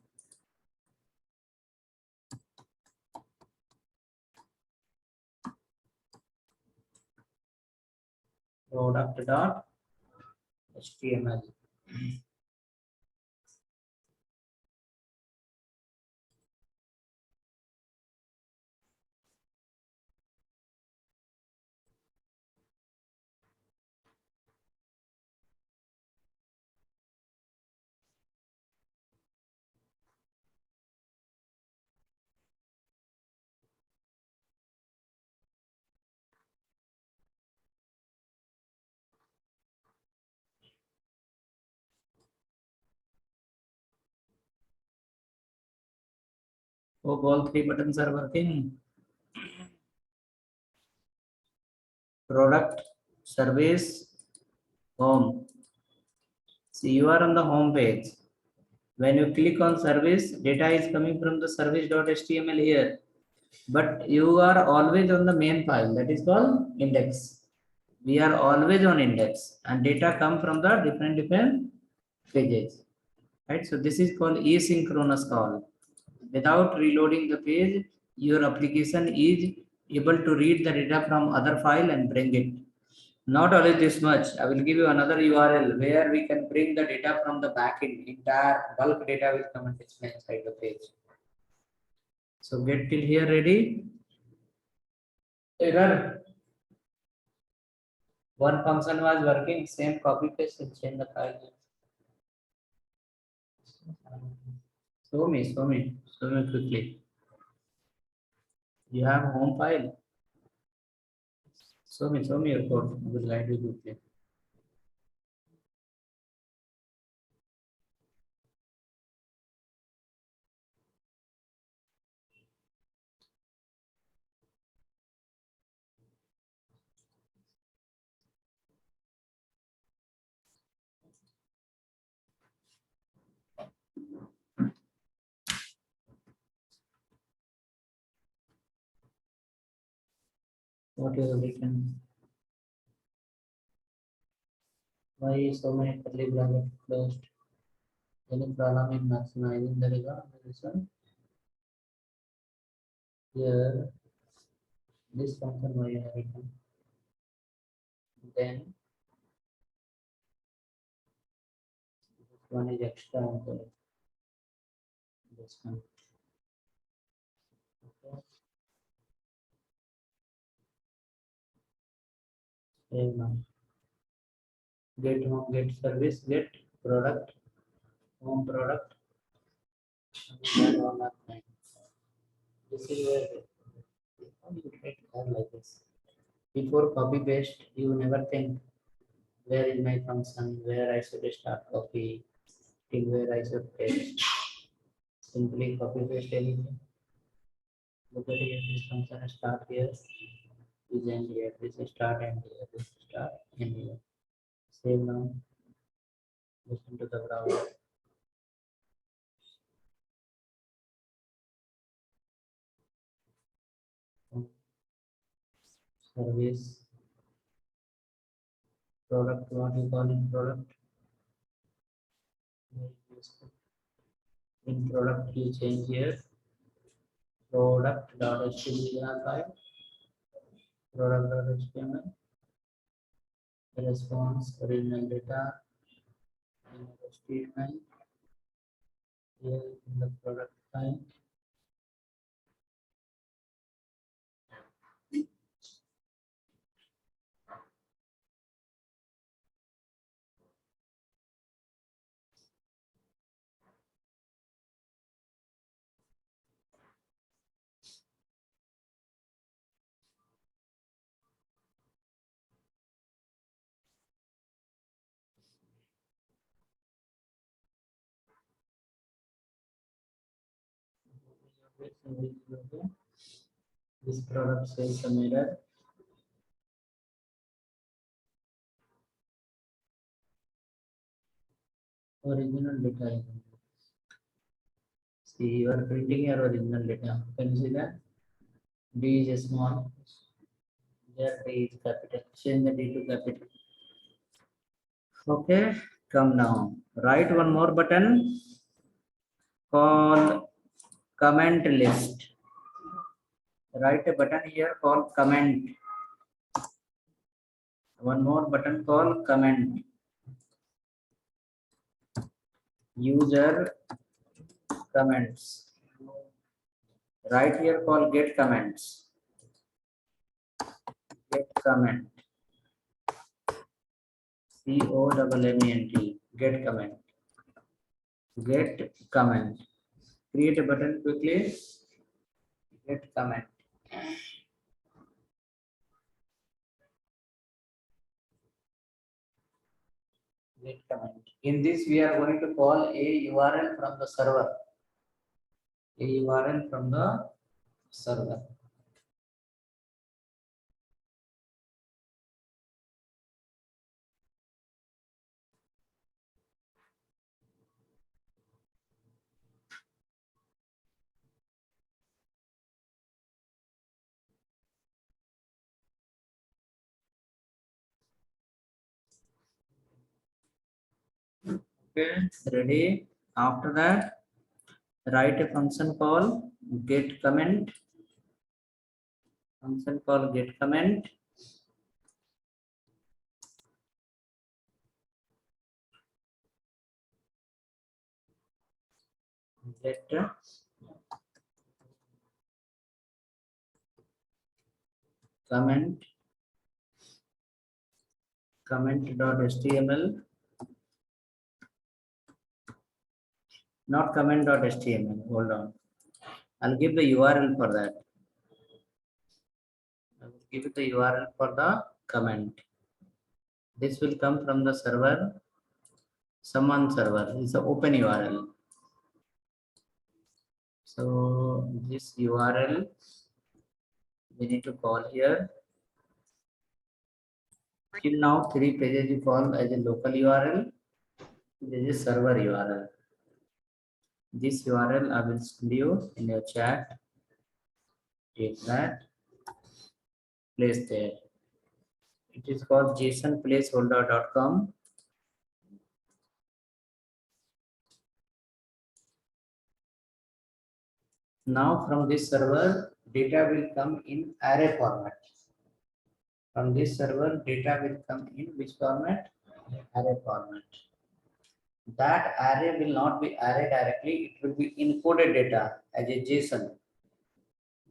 Product.html. Hope all three buttons are working. Product, service, home. See, you are on the home page. When you click on service, data is coming from the service.html here. But you are always on the main file that is called index. We are always on index and data come from the different pages. Right? So this is called asynchronous call. Without reloading the page, your application is able to read the data from other file and bring it. Not only this much, I will give you another URL where we can bring the data from the backend. Entire bulk data will come and display inside the page. So get till here ready. Error. One function was working, same copy paste and change the file. Show me quickly. You have home file. Show me your code. I will guide you quickly. What you have written? Why so many curly brackets closed? Any problem in maximizing the result? Here, this function why you have written. Then this one is extra important. This one. Okay. Save now. Get home, get service, get product, home product. And all are fine. This is where how you try to have like this. Before copy paste, you never think where is my function, where I should start copy, till where I should paste. Simply copy paste anything. Look at here, this function start here, is end here, this is start and here, this is start and here. Save now. Listen to the browser. Service, product, what you call in product. In product, you change here product.html file, product.html, response, original data, in HTML, here in the product file. This product says some error. Original data. See, you are printing your original data. Can you see that? D is small. There D is capital. Change the D to capital. Okay, come down. Write one more button called comment list. Write a button here called comment. One more button called comment. User comments. Right here called get comments. Get comment. COMMENT. Get comment. Get comment. Create a button quickly. Get comment. Get comment. In this, we are going to call a URL from the server. A URL from the server. Okay, ready. After that, write a function call get comment. Function call get comment. Get comment. Comment.html. Not comment.html. Hold on. I'll give the URL for that. I will give it the URL for the comment. This will come from the server. Someone server is an open URL. So this URL we need to call here. Till now, 3 pages you call as a local URL. This is server URL. This URL I will send you in your chat. Take that. Place there. It is called jsonplaceholder.com. Now from this server, data will come in array format. From this server, data will come in which format? Array format. That array will not be array directly, it will be encoded data as a JSON.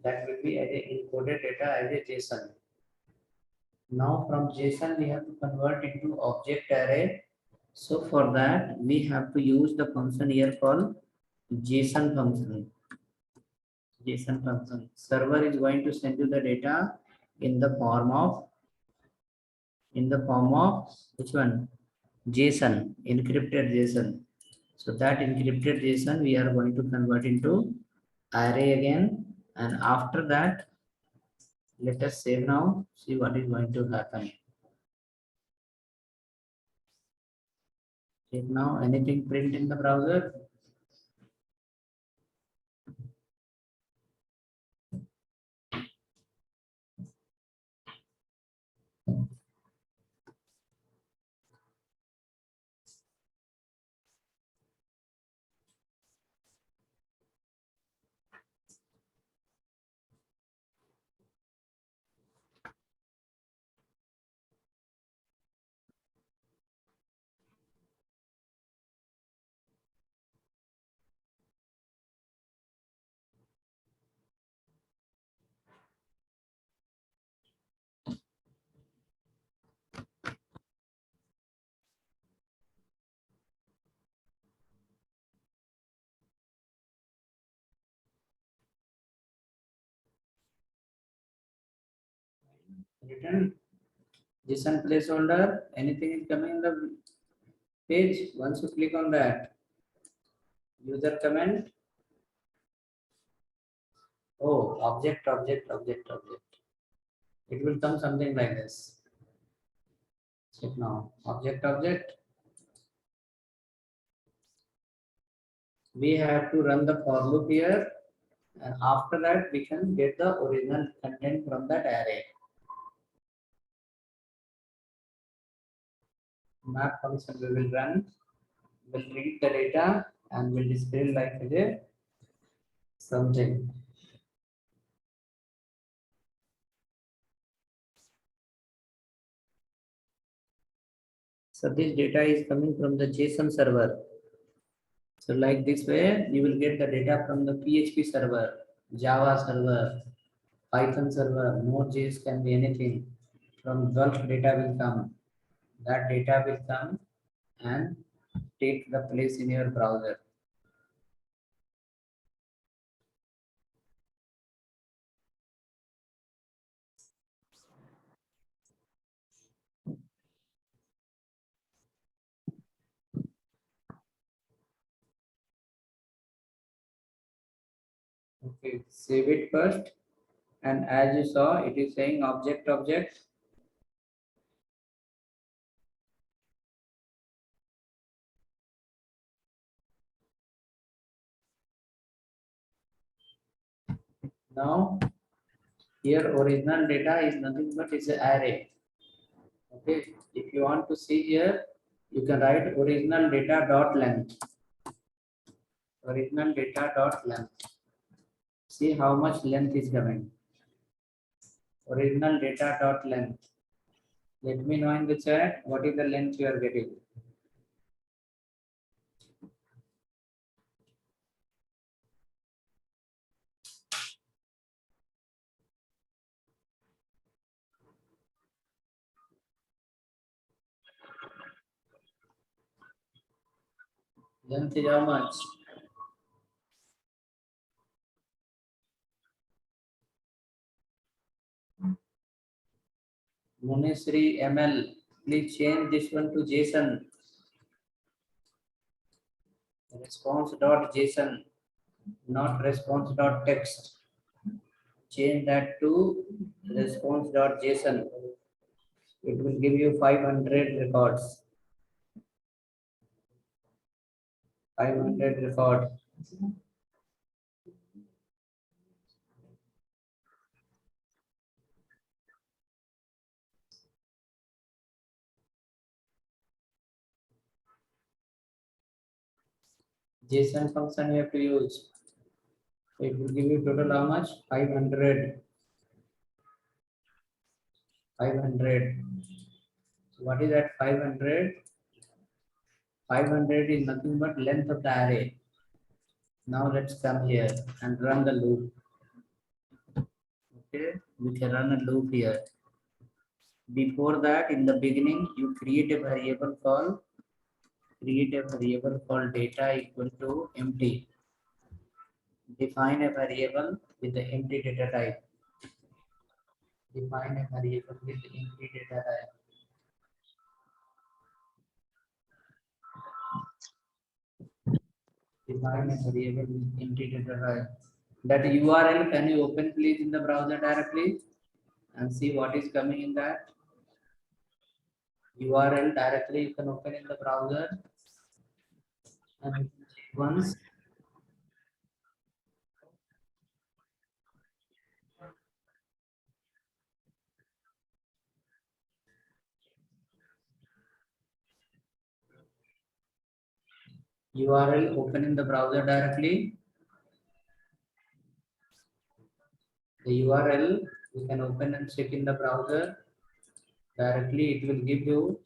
That will be as a encoded data as a JSON. Now from JSON we have to convert into object array. So for that we have to use the function here called JSON function. JSON function. Server is going to send you the data in the form of which one? JSON, encrypted JSON. So that encrypted JSON we are going to convert into array again, and after that let us save now, see what is going to happen. Check now, anything print in the browser? Written JSON placeholder. Anything is coming in the page. Once you click on that, user comment. Oh, object. It will come something like this. Check now. Object. We have to run the for loop here, and after that we can get the original content from that array. Map function we will run, will read the data and will display like a something. So this data is coming from the JSON server. So like this way, you will get the data from the PHP server, Java server, Python server, Node.js can be anything. From Gulf data will come. That data will come and take the place in your browser. Okay, save it first. And as you saw, it is saying object. Now, here original data is nothing but is an array. Okay, if you want to see here, you can write original data dot length. Original data dot length. See how much length is coming. Original data dot length. Let me know in the chat what is the length you are getting. Length is how much? Munisri ML. Please change this one to JSON. Response.json, not response.text. Change that to response.json. It will give you 500 records. 500 record. JSON function you have to use. So it will give you total how much? 500. 500. So what is that 500? 500 is nothing but length of the array. Now let's come here and run the loop. Okay, we can run a loop here. Before that, in the beginning, you create a variable called data equal to empty. Define a variable with the empty data type. Define a variable with the empty data type. Define a variable with empty data type. That URL, can you open please in the browser directly and see what is coming in that? URL directly you can open in the browser and once URL open in the browser directly. The URL you can open and check in the browser directly. It will give you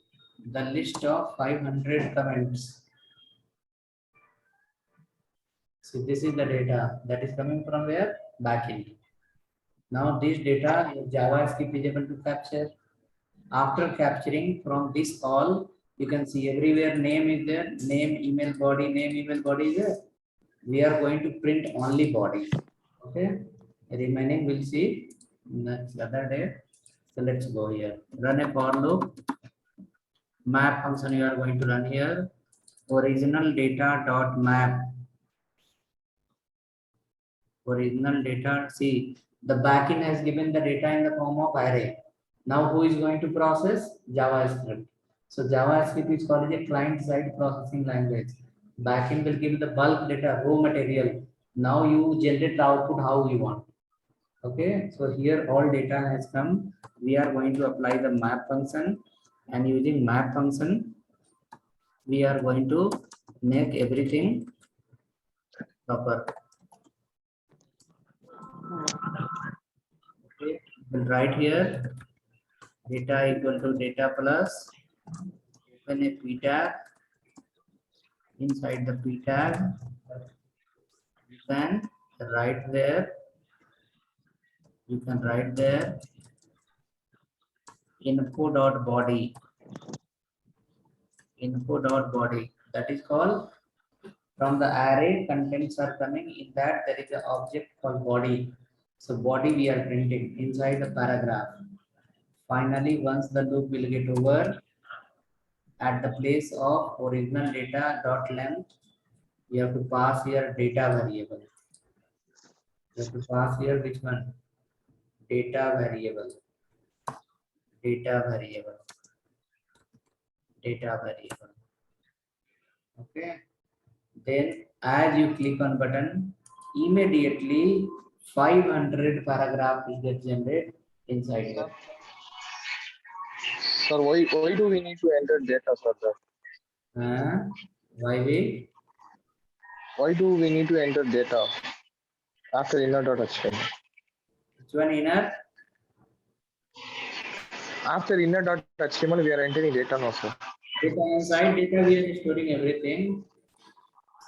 the list of 500 comments. So this is the data that is coming from where? Backend. Now this data JavaScript is able to capture. After capturing from this all, you can see everywhere name is there, name, email body is there. We are going to print only body. Okay, remaining we'll see next other day. So let's go here. Run a for loop. Map function you are going to run here. Original data dot map. Original data. See, the backend has given the data in the form of array. Now who is going to process? JavaScript. So JavaScript is called a client-side processing language. Backend will give the bulk data, raw material. Now you generate the output how you want. Okay, so here all data has come. We are going to apply the map function, and using map function, we are going to make everything proper. Okay, we'll write here data equal to data plus, open a p tag. Inside the p tag, you can write there. You can write there info.body. Info.body. That is called from the array contents are coming. In that there is an object called body. So body we are printing inside the paragraph. Finally, once the loop will get over, at the place of original data dot length, you have to pass here data variable. You have to pass here which one? Data variable. Data variable. Data variable. Okay. Then as you click on button, immediately 500 paragraph will get generated inside here. Sir, why do we need to enter data, sir? Why we? Why do we need to enter data after inner.html? Which one inner? After inner.html, we are entering data now, sir. Data inside data we are storing everything.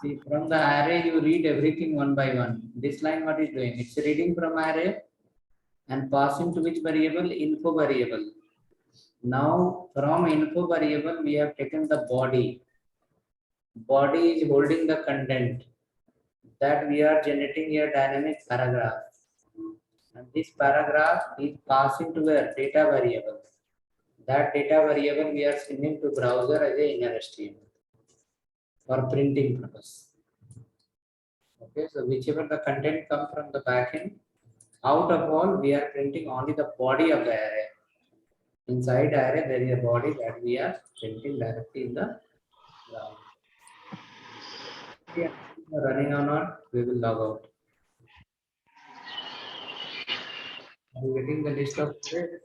See, from the array you read everything one by one. This line what is doing? It's reading from array and passing to which variable? Info variable. Now from info variable we have taken the body. Body is holding the content that we are generating a dynamic paragraph. And this paragraph is passing to a data variable. That data variable we are sending to browser as a inner HTML for printing purpose. Okay, so whichever the content comes from the backend, out of all we are printing only the body of the array. Inside array there is a body that we are printing directly in the ground. Okay, running or not, we will log out. Are you getting the list of arrays?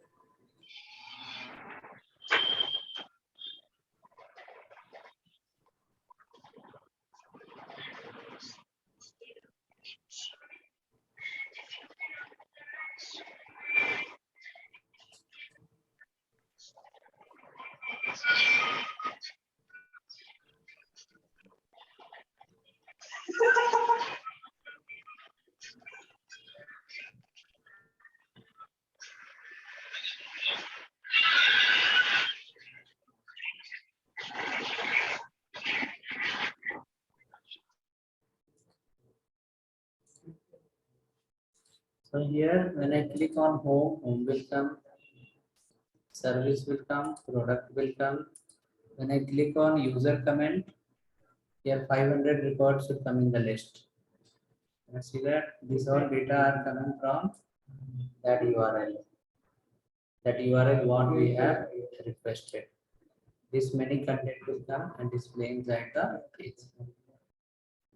So here when I click on home will come, service will come, product will come. When I click on user comment, here 500 records should come in the list. And see that these all data are coming from that URL. That URL what we have requested. This many content will come and display inside the page.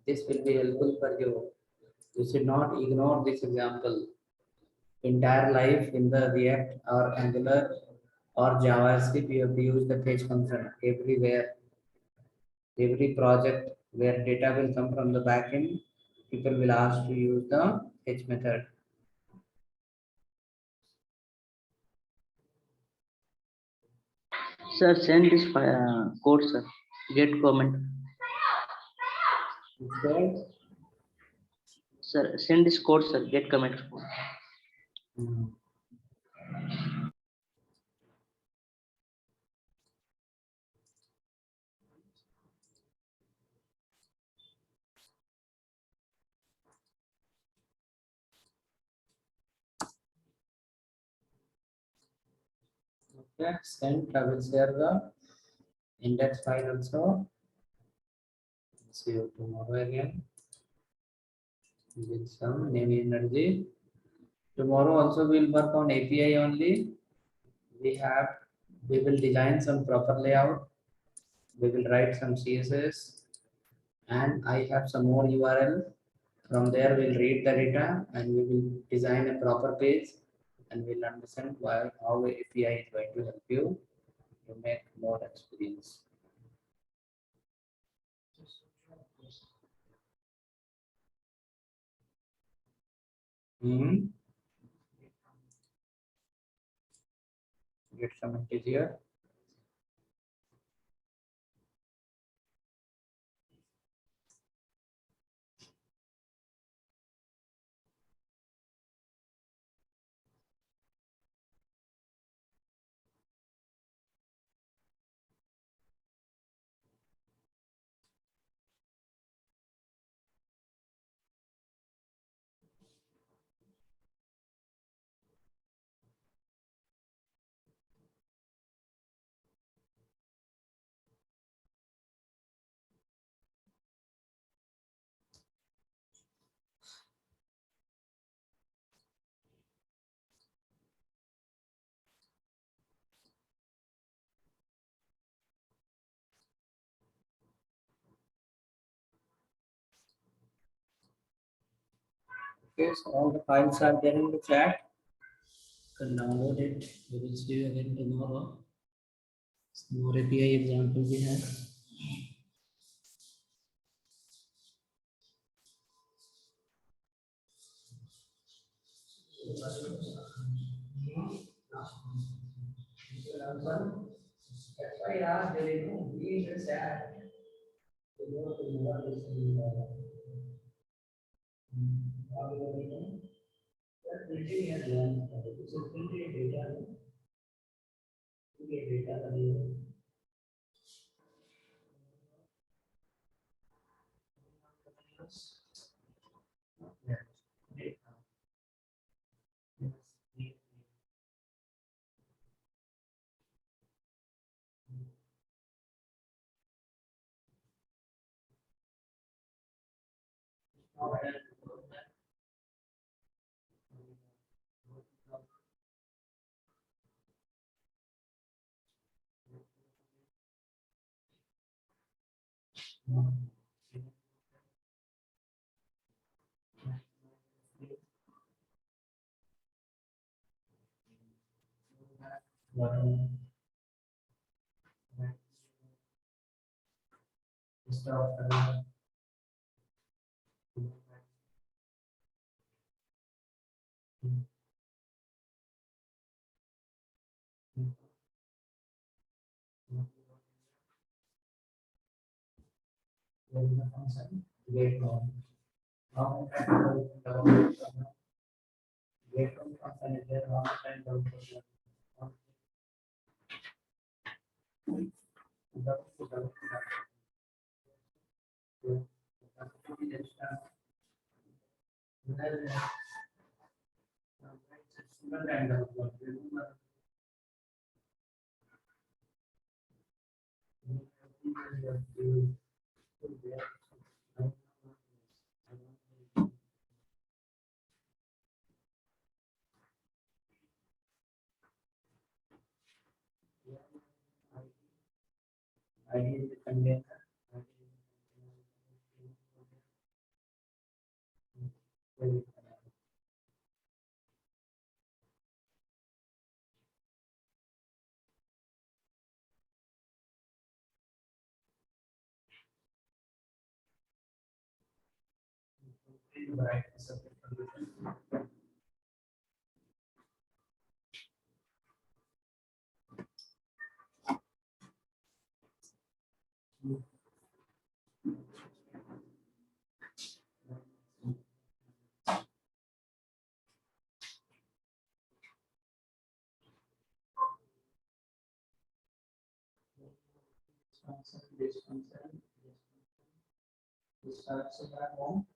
This will be helpful for you. You should not ignore this example. Entire life in the React or Angular or JavaScript, you have to use the fetch function everywhere. Every project where data will come from the backend, people will ask to use the fetch method. Sir, send this code, sir. Get comment. It's called Sir, send this code, sir. Get comment. Yeah, sent. I will share the index file also. See you tomorrow again with some name energy. Tomorrow also we'll work on API only. We will design some proper layout. We will write some CSS, and I have some more URL. From there, we'll read the data and we will design a proper page, and we'll understand why how API is going to help you to make more experience. Hmm. Get some here. Okay, so all the files are there in the chat. You can download it. We will see you again tomorrow. Some more API example we have. That's why I asked, they know, be in the chat. They know to what is in the algorithm. That printing has learned. This is printing data. Printing data. Wait on. How wait on function is there, how much time I need the container. Brightness of the solution. This function, this starts at home.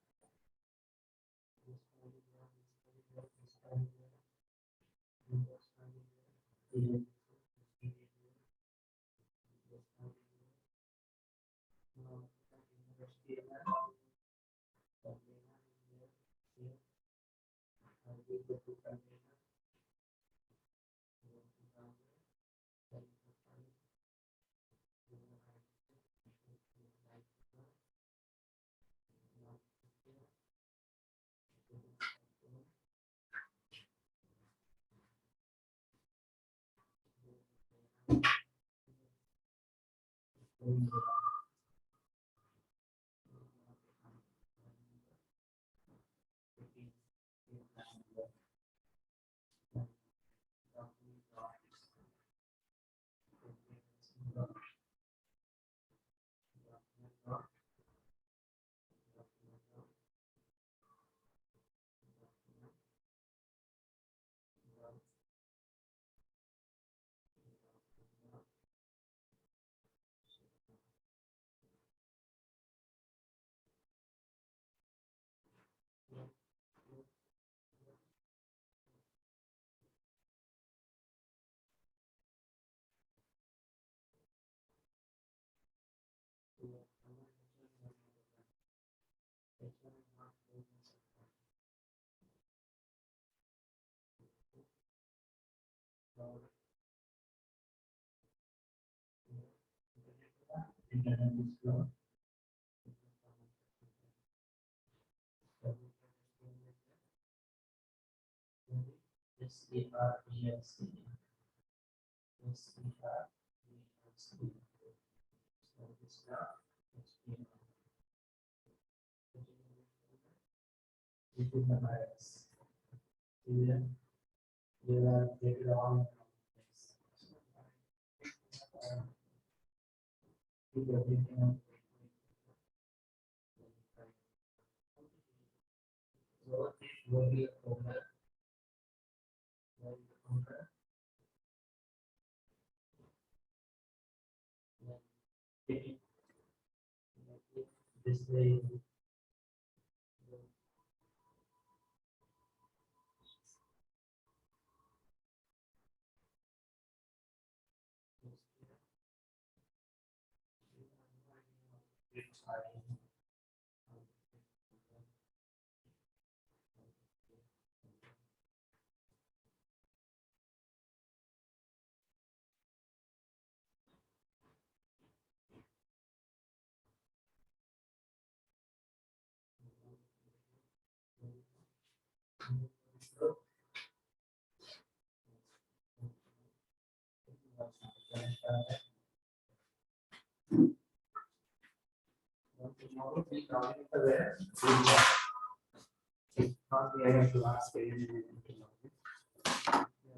Not we have to ask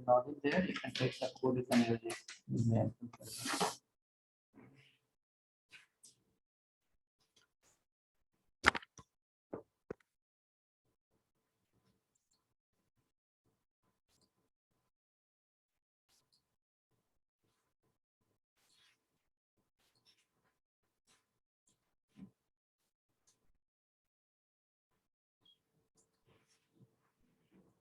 log in there, you can take the code, you can use it.